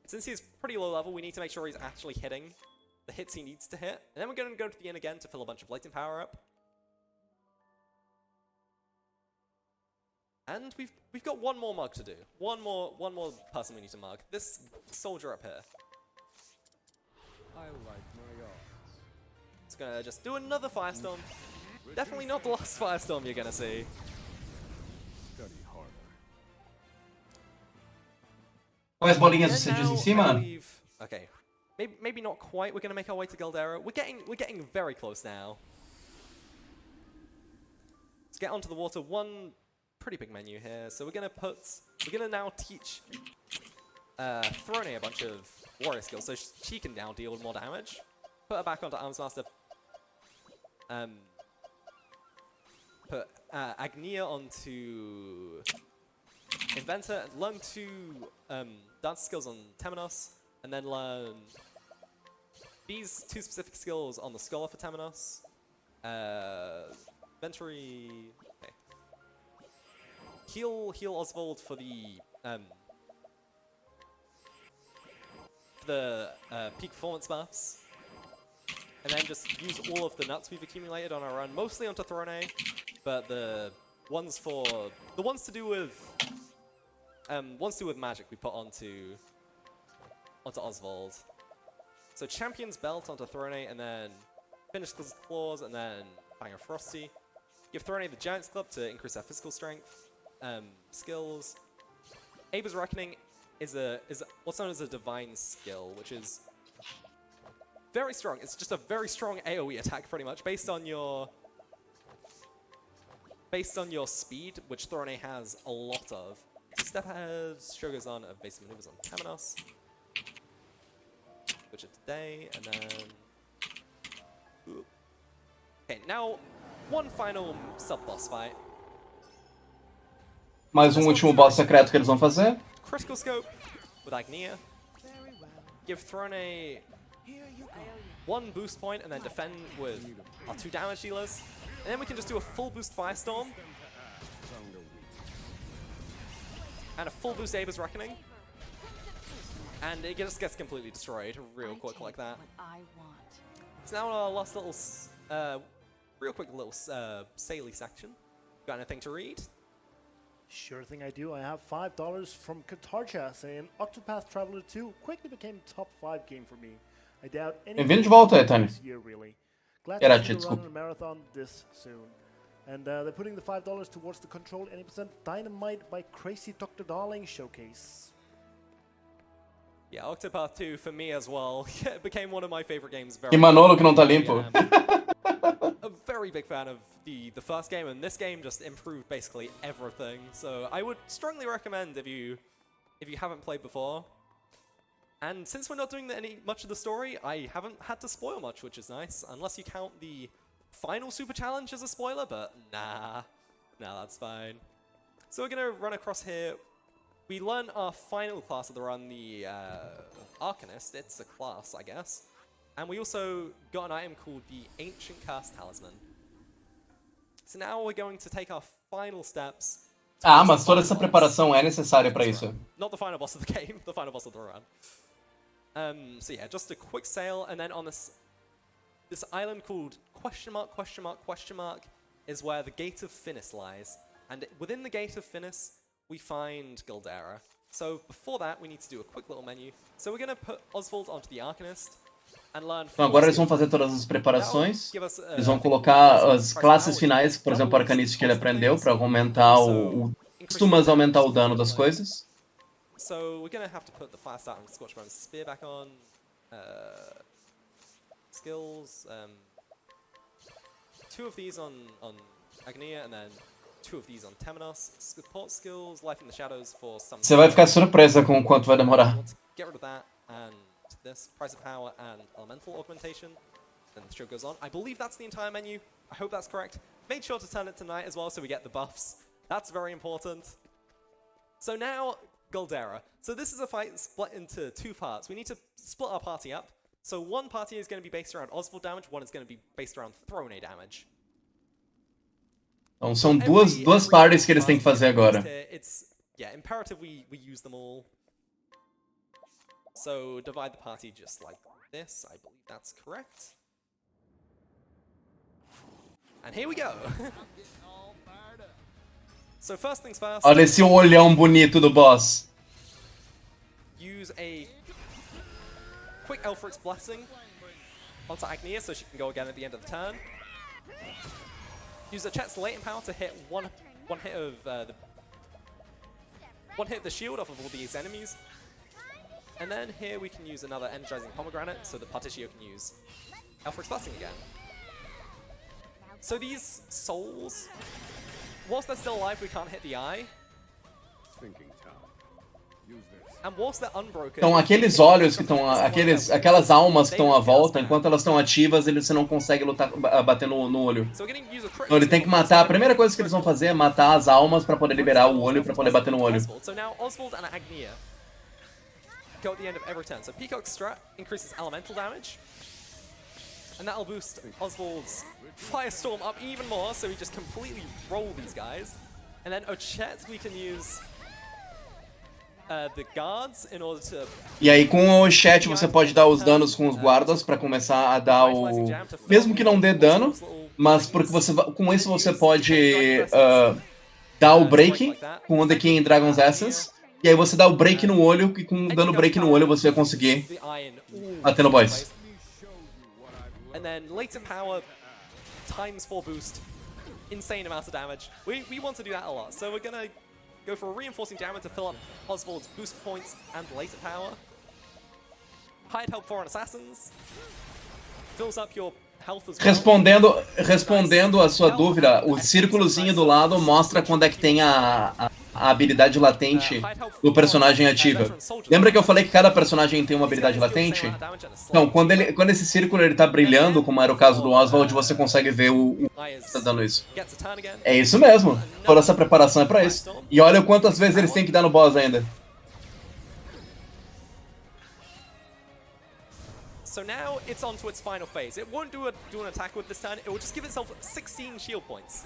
Since he's pretty low level, we need to make sure he's actually hitting the hits he needs to hit. And then we're going to go to the end again to fill a bunch of Latent Power up. And we've got one more mug to do. One more person we need to mug. This soldier up here. I like my odds. It's gonna just do another Firestorm. Definitely not the last Firestorm you're gonna see. Study harder. Quais bolinhas você And diz now, em I cima? believe- okay, maybe not quite. We're gonna make our way to Galdera. We're getting very close now. Let's get onto the water. One pretty big menu here. So we're gonna now teach Throne a bunch of warrior skills, so she can now deal more damage. Put her back onto Arms Master. Put Agnia onto Inventor, learn two dance skills on Temenos, and then learn these two specific skills on the Scholar for Temenos. Inventory. Okay. Heal Oswald for the peak performance buffs, and then just use all of the nuts we've accumulated on our run, mostly onto Throne, but the ones to do with magic we put onto Oswald. So Champion's Belt onto Throne, and then Finish Claws, and then Fang of Frosty. Give Throne the Giant's Club to increase our physical strength. Skills. Aber's Reckoning is what's known as a divine skill, which is very strong. It's just a very strong AoE attack, pretty much, based on your speed, which Throne has a lot of. Step ahead, Shogozan, evasive maneuvers on Temenos, which is today, and then. Ooh. Okay, now one final sub-boss fight. Mais último boss secreto que eles vão fazer. Critical Scope with Agnia. Very well. Give Throne Here you go. one boost point and then defend with our 2 damage dealers. And then we can just do a full boost Firestorm and a full boost Aber's Reckoning. And it just gets completely destroyed real quick like that. What I want. So now our last little, real quick little Saley section. Got anything to read? Sure thing I do. I have $5 from Katarcha saying Octopath Traveler 2 quickly became top 5 game for me. I doubt any Bem-vindo de volta, Etânio. this year really. Glad Era, to see the run desculpa. on a marathon this soon. And they're putting the $5 towards the Control 80% Dynamite by Crazy Dr. Darling showcase. Yeah, Octopath 2 for me as well. It became one of my favorite games. Very E Manolo que não tá limpo. A very big fan of the first game, and this game just improved basically everything. So I would strongly recommend if you haven't played before. And since we're not doing much of the story, I haven't had to spoil much, which is nice, unless you count the final super challenge as a spoiler. But nah, that's fine. So we're gonna run across here. We learn our final class of the run, the Arcanist. It's a class, I guess. And we also got an item called the Ancient Cast Talisman. So now we're going to take our final steps. Ah, mas toda essa preparação é necessária pra isso. Not the final boss of the game, the final boss of the run. So yeah, just a quick sail, and then on this island called question mark is where the Gate of Finis lies. And within the Gate of Finis, we find Galdera. So before that, we need to do a quick little menu. So we're going to put Oswald onto the Arcanist and learn. Então agora eles vão fazer todas as preparações. Eles vão colocar as classes finais, por exemplo, o Arcanista que ele aprendeu, para aumentar o costumas aumentar o dano das coisas. So we're going to have to put the Fire Start and Scorchbone Spear back on. Skills. 2 of these on Agnia, and then 2 of these on Temenos. Support skills, Life in the Shadows for some. Você vai ficar surpresa com o quanto vai demorar. Get rid of that and this Price of Power and Elemental Augmentation. then the show goes on. I believe that's the entire menu. I hope that's correct. Made sure to turn it to night as well so we get the buffs. That's very important. So now, Goldera. So this is a fight split into 2 parts. We need to split our party up. So one party is going to be based around Oswald damage, one is going to be based around Throne damage. Então são duas partes que eles têm que fazer agora. It's imperative we use them all. So divide the party just like this. I believe that's correct. And here we go. So first things first. Olha esse olhão bonito do boss. Use a quick Elfric's Blessing onto Agnia so she can go again at the end of the turn. Use a Chet's latent power to hit one hit of the shield off of all these enemies. And then here we can use another energizing pomegranate so that Particio can use Elfric's Blessing again. So these souls, whilst they're still alive, we can't hit the eye. And whilst they're unbroken, Então aqueles olhos que estão, aquelas almas que estão à volta, enquanto elas estão ativas, você não consegue lutar, bater no olho. Então ele tem que matar, a primeira coisa que eles vão fazer é matar as almas para poder liberar o olho, para poder bater no olho. So now Oswald and Agnia go at the end of every turn. So Peacock's strat increases elemental damage. And that'll boost Oswald's Firestorm up even more, so we just completely roll these guys. And then Ochet, we can use the guards in order to... E aí com o chat você pode dar os danos com os guardas para começar a dar o... Mesmo que não dê dano, mas porque com isso você pode dar o break com o The King Dragon's Essence. E aí você dá o break no olho, e dando break no olho você vai conseguir bater no boss. And then latent power times 4 boost, insane amount of damage. We want to do that a lot, so we're gonna go for a reinforcing jammer to fill up Oswald's boost points and latent power. Hide help foreign assassins fills up your health as well. Respondendo a sua dúvida, o círculozinho do lado mostra quando é que tem a habilidade latente do personagem ativa. Lembra que eu falei que cada personagem tem uma habilidade latente? Então, quando esse círculo ele tá brilhando, como era o caso do Oswald, você consegue ver o que tá dando isso. É isso mesmo. Toda essa preparação é pra isso. E olha quantas vezes eles têm que dar no boss ainda. So now it's on to its final phase. It won't do an attack with this turn, it will just give itself 16 shield points.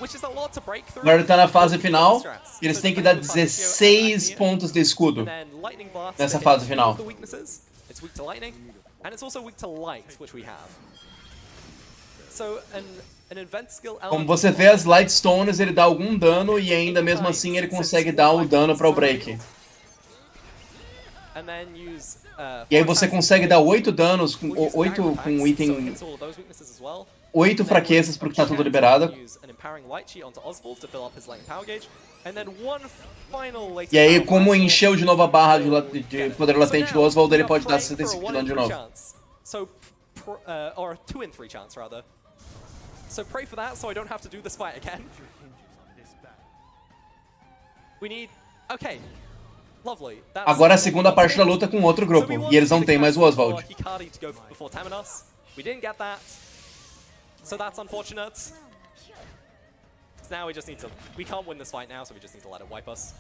Which is a lot to break through. Agora tá na fase final, e eles têm que dar 16 pontos de escudo nessa fase final. It's weak to lightning, and it's also weak to light, which we have. So an event skill element. Como você vê, as Light Stones ele dá algum dano e ainda mesmo assim ele consegue dar o dano para o break. E aí você consegue dar 8 danos, 8 com item... 8 fraquezas porque tá tudo liberado. E aí, como encheu de novo a barra de poder latente do Oswald, ele pode dar 65 de dano de novo. Or 2 in 3 chance, rather. So pray for that so I don't have to do this fight again. We need... Okay. Lovely. Agora a segunda parte da luta com outro grupo, e eles não têm mais o Oswald. We didn't get that. So that's unfortunate. Now we just need to... We can't win this fight now, so we just need to let it wipe us.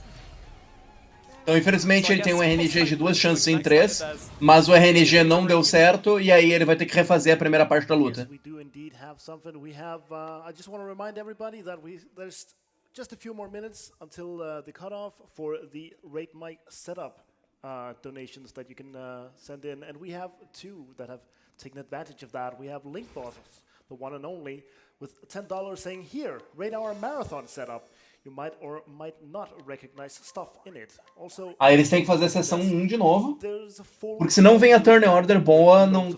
Então, infelizmente, ele tem um RNG de 2 chances em 3, mas o RNG não deu certo, e aí ele vai ter que refazer a primeira parte da luta. Just a few more minutes until the cutoff for the Rate My Setup donations that you can send in. And we have 2 that have taken advantage of that. We have Link Bosses, the one and only, with $10 saying, here, rate our marathon setup. You might or might not recognize stuff in it. Also, aí eles têm que fazer a sessão 1 de novo, porque se não vem a turn order boa, não...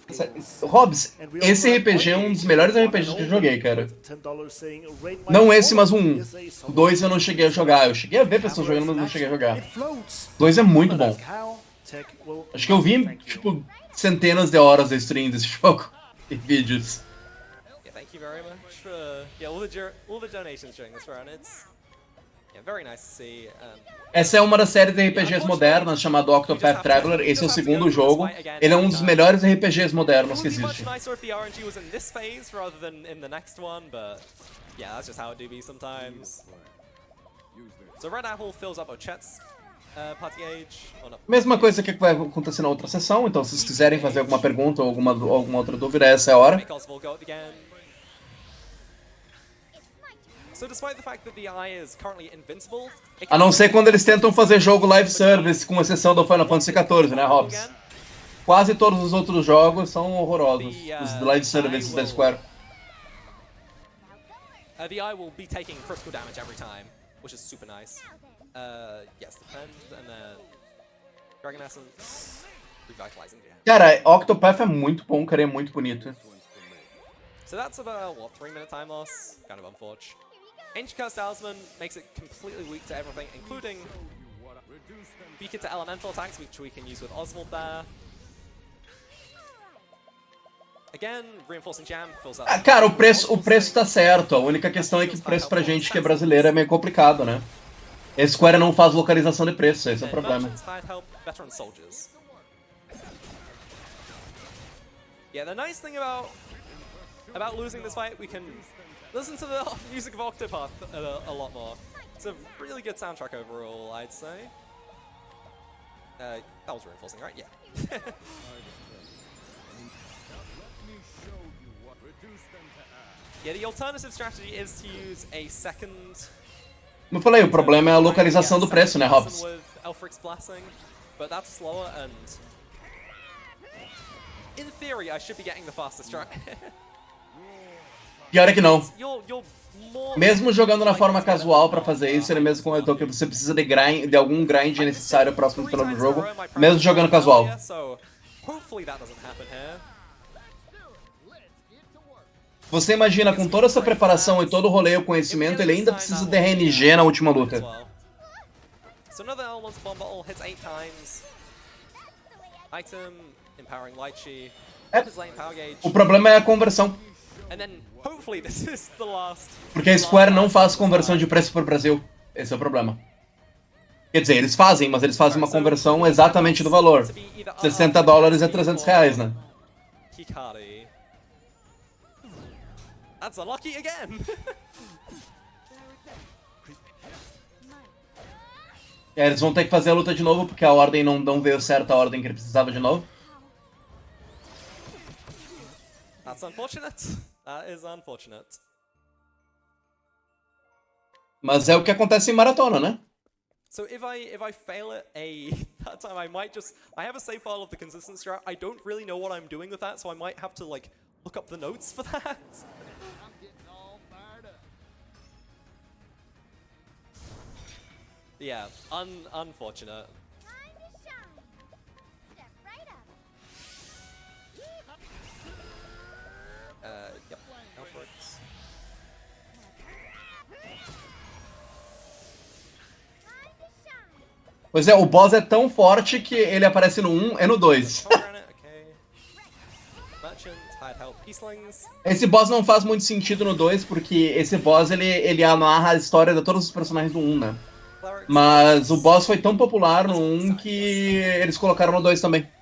Hobbs, esse RPG é um dos melhores RPGs que eu joguei, cara. Não esse, mas o 1. O 2 eu não cheguei a jogar. Eu cheguei a ver pessoas jogando, mas não cheguei a jogar. O 2 é muito bom. Acho que eu vi, tipo, centenas de horas de stream desse jogo e vídeos. Thank you very much for all the donations during this run. Yeah, very nice to see. Essa é uma das séries de RPGs modernas chamada Octopath Traveler. Esse é o segundo jogo. Ele é um dos melhores RPGs modernos que existe. Mesma coisa que vai acontecer na outra sessão, então se vocês quiserem fazer alguma pergunta ou alguma outra dúvida, essa é a hora. A não ser quando eles tentam fazer jogo live service, com exceção do Final Fantasy XIV, né, Hobbs? Quase todos os outros jogos são horrorosos, os live services da Square. The eye will be taking critical damage every time, which is super nice. Yes, defend, and then Dragon Essence, revitalizing. Cara, Octopath é muito bom, cara, é muito bonito. So that's about, what, 3-minute time loss? Kind of unfortunate. Ancient Curse Talisman makes it completely weak to everything, including weaker to elemental attacks, which we can use with Oswald there. Again, Reinforcing Jam fills out. Cara, o preço tá certo. A única questão é que o preço pra gente que é brasileiro é meio complicado, né? A Square não faz localização de preço, esse é o problema. Yeah, the nice thing about losing this fight, we can listen to the music of Octopath a lot more. It's a really good soundtrack overall, I'd say. That was reinforcing, right? Yeah. Yeah, the alternative strategy is to use a second. Como eu falei, o problema é a localização do preço, né, Hobbs? With Elfric's Blessing, but that's slower and in theory I should be getting the fastest try. Pior é que não. Mesmo jogando na forma casual pra fazer isso, ele mesmo comentou que você precisa de algum grind necessário próximo do final do jogo, mesmo jogando casual. Você imagina, com toda essa preparação e todo o rolê e o conhecimento, ele ainda precisa de RNG na última luta. O problema é a conversão. Porque a Square não faz conversão de preço pro Brasil. Esse é o problema. Quer dizer, eles fazem, mas eles fazem uma conversão exatamente do valor. $60 é R$300, né? That's unlucky again. Eles vão ter que fazer a luta de novo, porque a ordem não veio certa, a ordem que ele precisava de novo. That's unfortunate. That is unfortunate. Mas é o que acontece em maratona, né? So if I fail it that time, I might just I have a save file of the consistent strat. I don't really know what I'm doing with that, so I might have to like look up the notes for that. Yeah, unfortunate. Yep, Alfred's. Pois é, o boss é tão forte que ele aparece no 1 e no 2. Esse boss não faz muito sentido no 2, porque esse boss ele amarra a história de todos os personagens do 1, né? Mas o boss foi tão popular no 1 que eles colocaram no 2 também.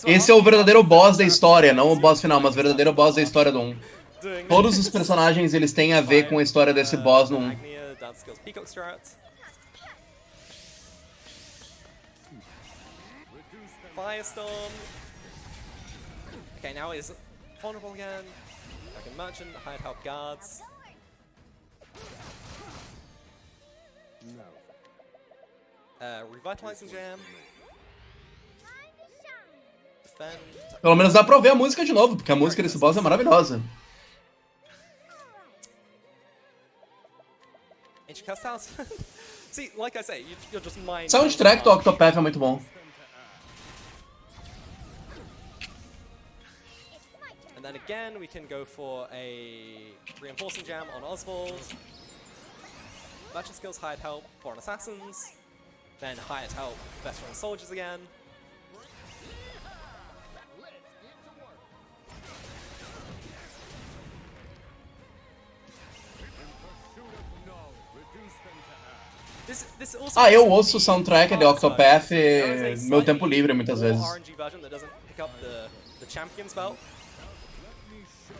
Esse é o verdadeiro boss da história, não o boss final, mas o verdadeiro boss da história do 1. Todos os personagens eles têm a ver com a história desse boss no 1. Firestorm. Okay, now he's vulnerable again. Dragon Merchant, Hired Help Guards. Revitalizing Jam. Defend. Pelo menos dá pra ouvir a música de novo, porque a música desse boss é maravilhosa. See, like I say, you're just mining. O soundtrack do Octopath é muito bom. And then again, we can go for a Reinforcing Jam on Oswald. Merchant Skills, Hired Help, Foreign Assassins. Then Hired Help, Veteran Soldiers again. This also Ah, eu makes ouço o the soundtrack de advanced Octopath version. There is no a meu tempo slightly livre, muitas more vezes. RNG version that doesn't pick up the champion's belt,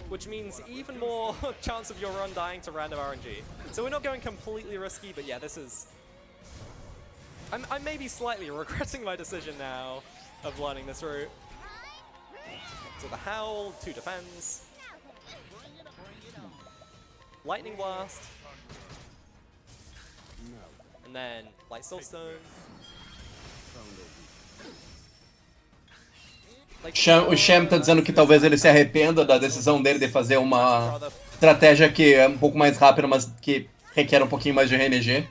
which means even more chance of your run dying to random RNG. So we're not going completely risky, but yeah, this is... I'm maybe slightly regretting my decision now of learning this route. So the Howl, 2 defends. Lightning Blast. And then Light Soulstone. O Shem tá dizendo que talvez ele se arrependa da decisão dele de fazer uma estratégia que é um pouco mais rápida, mas que requer um pouquinho mais de RNG.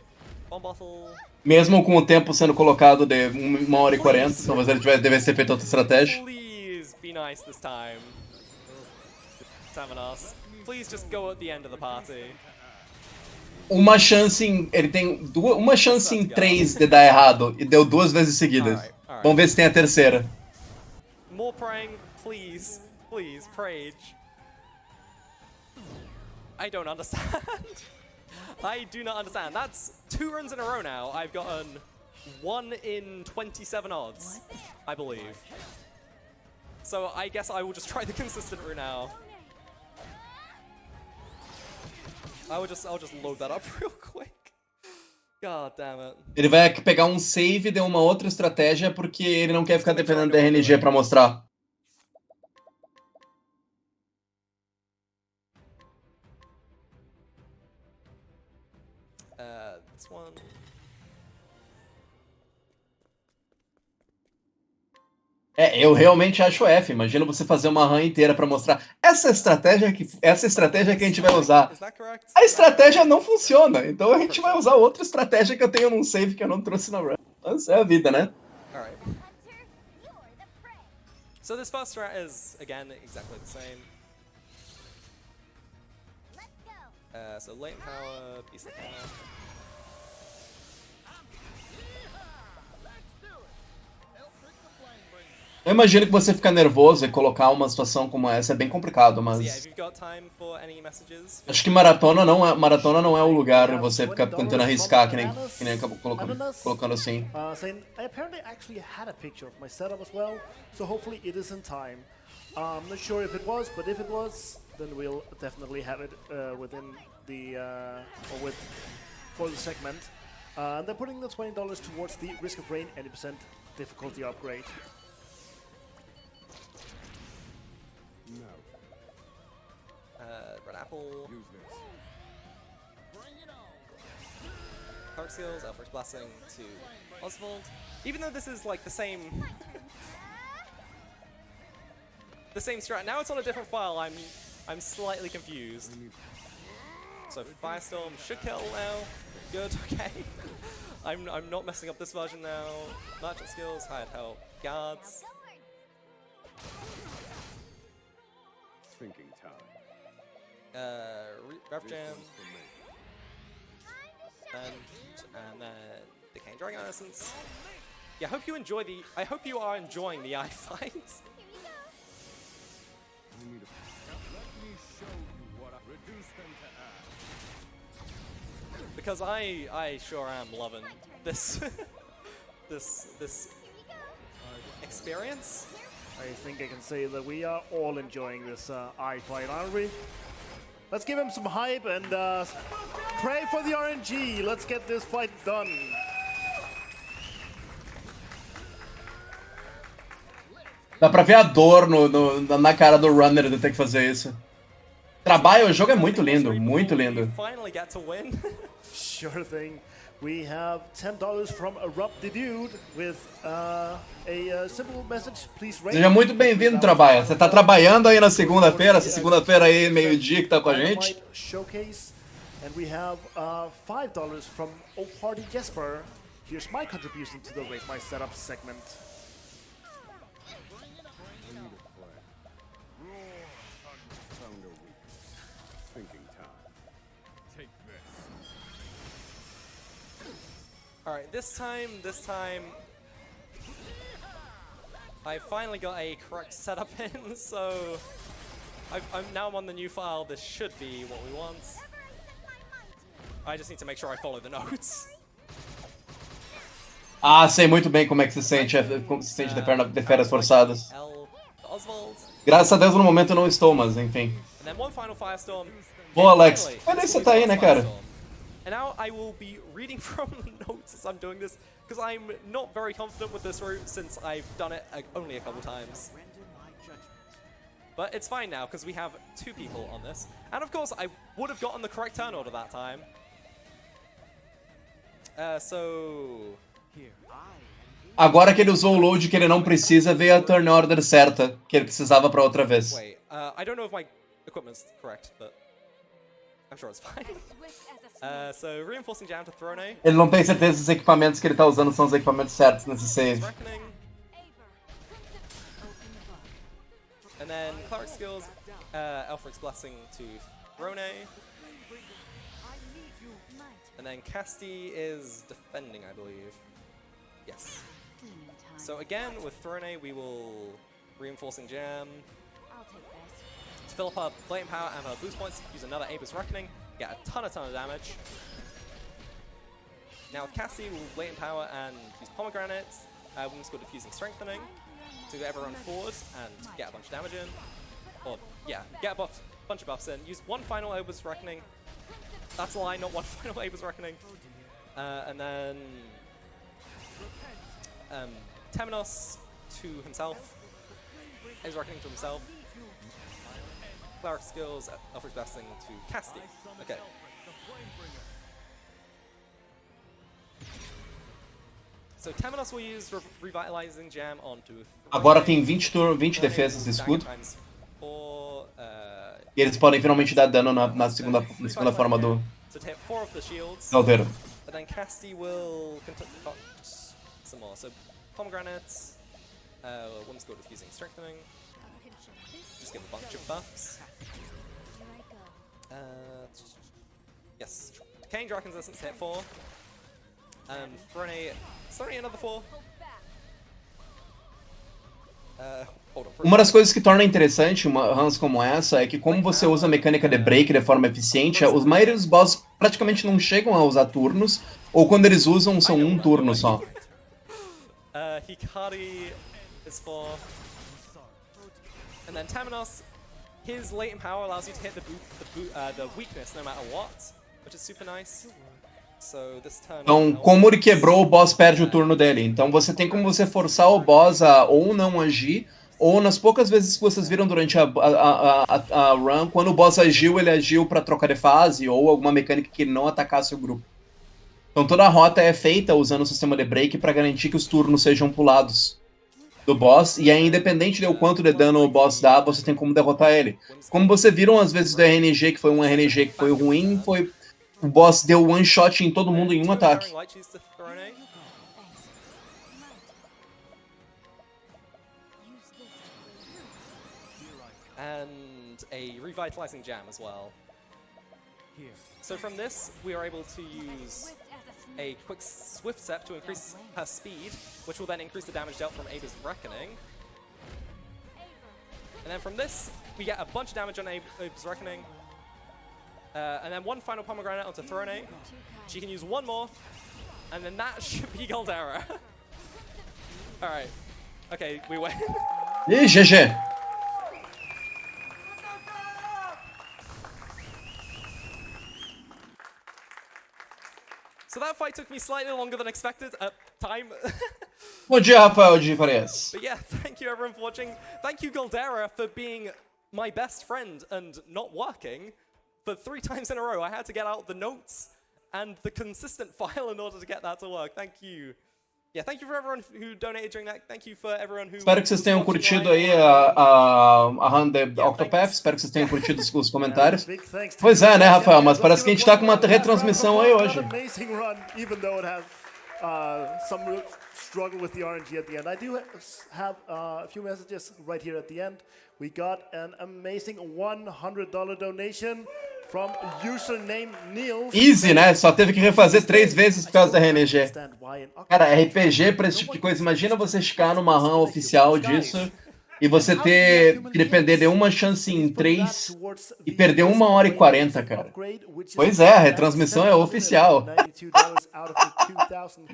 Mesmo com o tempo sendo colocado de 1h40, talvez ele devesse ter feito outra estratégia. Please be nice this time. Tamanos. Please just go at the end of the party. Uma chance em... Ele tem uma chance em 3 de dar errado e deu 2 vezes seguidas. Alright. Vamos ver se tem a terceira. More praying, please. Please, Prage. I don't understand. I do not understand. That's 2 runs in a row now. I've gotten 1 in 27 odds, I believe. So I guess I will just try the consistent route now. I'll just load that up real quick. God damn it. Ele vai pegar um save de uma outra estratégia porque ele não quer ficar dependendo da RNG pra mostrar. This one. Eu realmente acho F. Imagina você fazer uma run inteira pra mostrar essa estratégia que a gente vai usar. A estratégia não funciona, então a gente vai usar outra estratégia que eu tenho num save que eu não trouxe na run. Essa é a vida, né? Alright. So this first strat is, again, exactly the same. So latent power, beast power. Eu imagino que você ficar nervoso e colocar uma situação como essa é bem complicado, mas... Acho que maratona não é o lugar você ficar tentando arriscar, que nem acabou colocando assim. Saying I apparently actually had a picture of my setup as well, so hopefully it is in time. I'm not sure if it was, but if it was, then we'll definitely have it within the for the segment. And they're putting the $20 towards the Risk of Rain 80% difficulty upgrade. Red Apple. Dark Seals, Alfred's Blessing to Oswald. Even though this is like the same strat, now it's on a different file. I'm slightly confused. So Firestorm should kill now. Good, okay. I'm not messing up this version now. Merchant skills, hired help, guards. Thinking time. Rev Jam. And then Decaying Dragon Essence. Yeah, I hope you are enjoying the eye fight. Let me show you what I reduce them to ash. Because I sure am loving this this experience. I think I can say that we are all enjoying this eye fight, aren't we? Let's give him some hype and pray for the RNG. Let's get this fight done. Dá pra ver a dor na cara do runner de ter que fazer isso. O jogo é muito lindo, muito lindo. Finally get to win. Sure thing. We have $10 from Erupted Dude with a simple message. Please rate. Seja muito bem-vindo, Trabalha. Você tá trabalhando aí na segunda-feira, essa segunda-feira aí, meio-dia que tá com a gente. Showcase. And we have $5 from O Party Jesper. Here's my contribution to the Rate My Setup segment. Alright, this time, I finally got a correct setup in, so now I'm on the new file. This should be what we want. I just need to make sure I follow the notes. Ah, sei muito bem como é que como se sente de férias forçadas. Graças a Deus no momento eu não estou, mas enfim. Boa, Alex. Olha aí, você tá aí, né, cara? And now I will be reading from notes as I'm doing this, because I'm not very confident with this route since I've done it only a couple times. But it's fine now, because we have 2 people on this. And of course, I would have gotten the correct turn order that time. Agora que ele usou o load que ele não precisa, veio a turn order certa, que ele precisava pra outra vez. Wait, I don't know if my equipment's correct, but I'm sure it's fine. So reinforcing jam to Throne. Ele não tem certeza se os equipamentos que ele tá usando são os equipamentos certos nesse save. And then cleric skills, Elfric's blessing to Throne. And then Casti is defending, I believe. Yes. So again, with Throne, we will reinforcing jam. To fill up our blatant power and our boost points, use another Abe's Reckoning, get a ton of damage. Now with Cassie, we'll blatant power and use pomegranates. We'll just go diffusing strengthening to get everyone forward and get a bunch of damage in. Or yeah, get a bunch of buffs in. Use one final Abe's Reckoning. That's a lie, not one final Abe's Reckoning. And then Temenos to himself. Abe's Reckoning to himself. Cleric skills, Elfric's Blessing to Casti. Okay. So Temenos will use Revitalizing Jam onto... Agora tem 20 defesas de escudo. E eles podem finalmente dar dano na segunda forma do caldeiro. And then Casti will concoct some more. So pomegranates, one skill diffusing strengthening. Just give a bunch of buffs. Yes. Decaying Dragon's Essence hit 4. Throne another 4. Uma das coisas que torna interessante uma runs como essa é que como você usa a mecânica de break de forma eficiente, os maioria dos bosses praticamente não chegam a usar turnos, ou quando eles usam são um turno só. Hikari is 4. And then Temenos, his latent power allows you to hit the weakness no matter what, which is super nice. So this turn então, como ele quebrou, o boss perde o turno dele. Então você tem como você forçar o boss a ou não agir, ou nas poucas vezes que vocês viram durante a run, quando o boss agiu, ele agiu pra trocar de fase, ou alguma mecânica que ele não atacasse o grupo. Então toda a rota é feita usando o sistema de break pra garantir que os turnos sejam pulados do boss, e aí independente de quanto de dano o boss dá, você tem como derrotar ele. Como vocês viram às vezes do RNG, que foi um RNG que foi ruim, o boss deu one shot em todo mundo em um ataque. And a revitalizing jam as well. So from this, we are able to use a quick swift step to increase her speed, which will then increase the damage dealt from Abe's Reckoning. And then from this, we get a bunch of damage on Abe's Reckoning. And then one final pomegranate onto Throne. She can use one more, and then that should be Galdera. Alright. Okay, we win. E GG. So that fight took me slightly longer than expected at time. Bom dia, Rafael de Farias. But yeah, thank you everyone for watching. Thank you, Galdera, for being my best friend and not working. For 3 times in a row, I had to get out the notes and the consistent file in order to get that to work. Thank you. Yeah, thank you for everyone who donated during that. Thank you for everyone who... Espero que vocês tenham curtido aí a run de Octopath. Espero que vocês tenham curtido os comentários. Pois é, né, Rafael? Mas parece que a gente tá com uma retransmissão aí hoje. Amazing run, even though it has some struggle with the RNG at the end. I do have a few messages right here at the end. We got an amazing $100 donation from username Neil. Easy, né? Só teve que refazer 3 vezes por causa da RNG. Cara, RPG pra esse tipo de coisa, imagina você ficar numa run oficial disso. e você ter que depender de uma chance em 3 e perder 1h40, cara. Pois é, a retransmissão é oficial.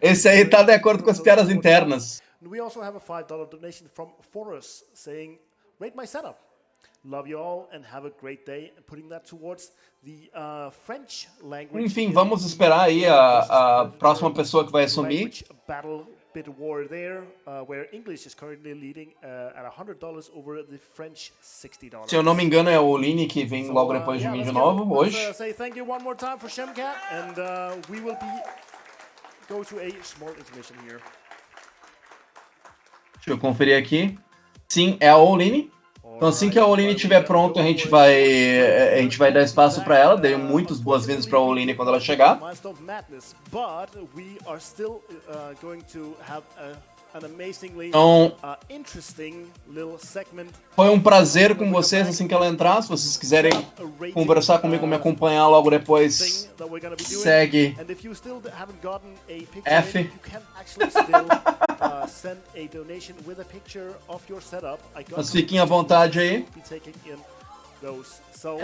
Esse aí tá de acordo com as piadas internas. We also have a $5 donation from Forrest saying, "Rate my setup. Love you all and have a great day." Putting that towards the French language. Enfim, vamos esperar aí a próxima pessoa que vai assumir. Language battle bit war there, where English is currently leading at $100 over the French $60. Se eu não me engano, é o Lini que vem logo depois de mim de novo, hoje. Let's say thank you one more time for Shemcat, and we will go to a small intermission here. Deixa eu conferir aqui. Sim, é a Oline. Então assim que a Oline estiver pronta, a gente vai dar espaço para ela. Dei muitas boas-vindas para a Oline quando ela chegar. Então, foi um prazer com vocês assim que ela entrar. Se vocês quiserem conversar comigo, me acompanhar logo depois, segue F. Mas fiquem à vontade aí.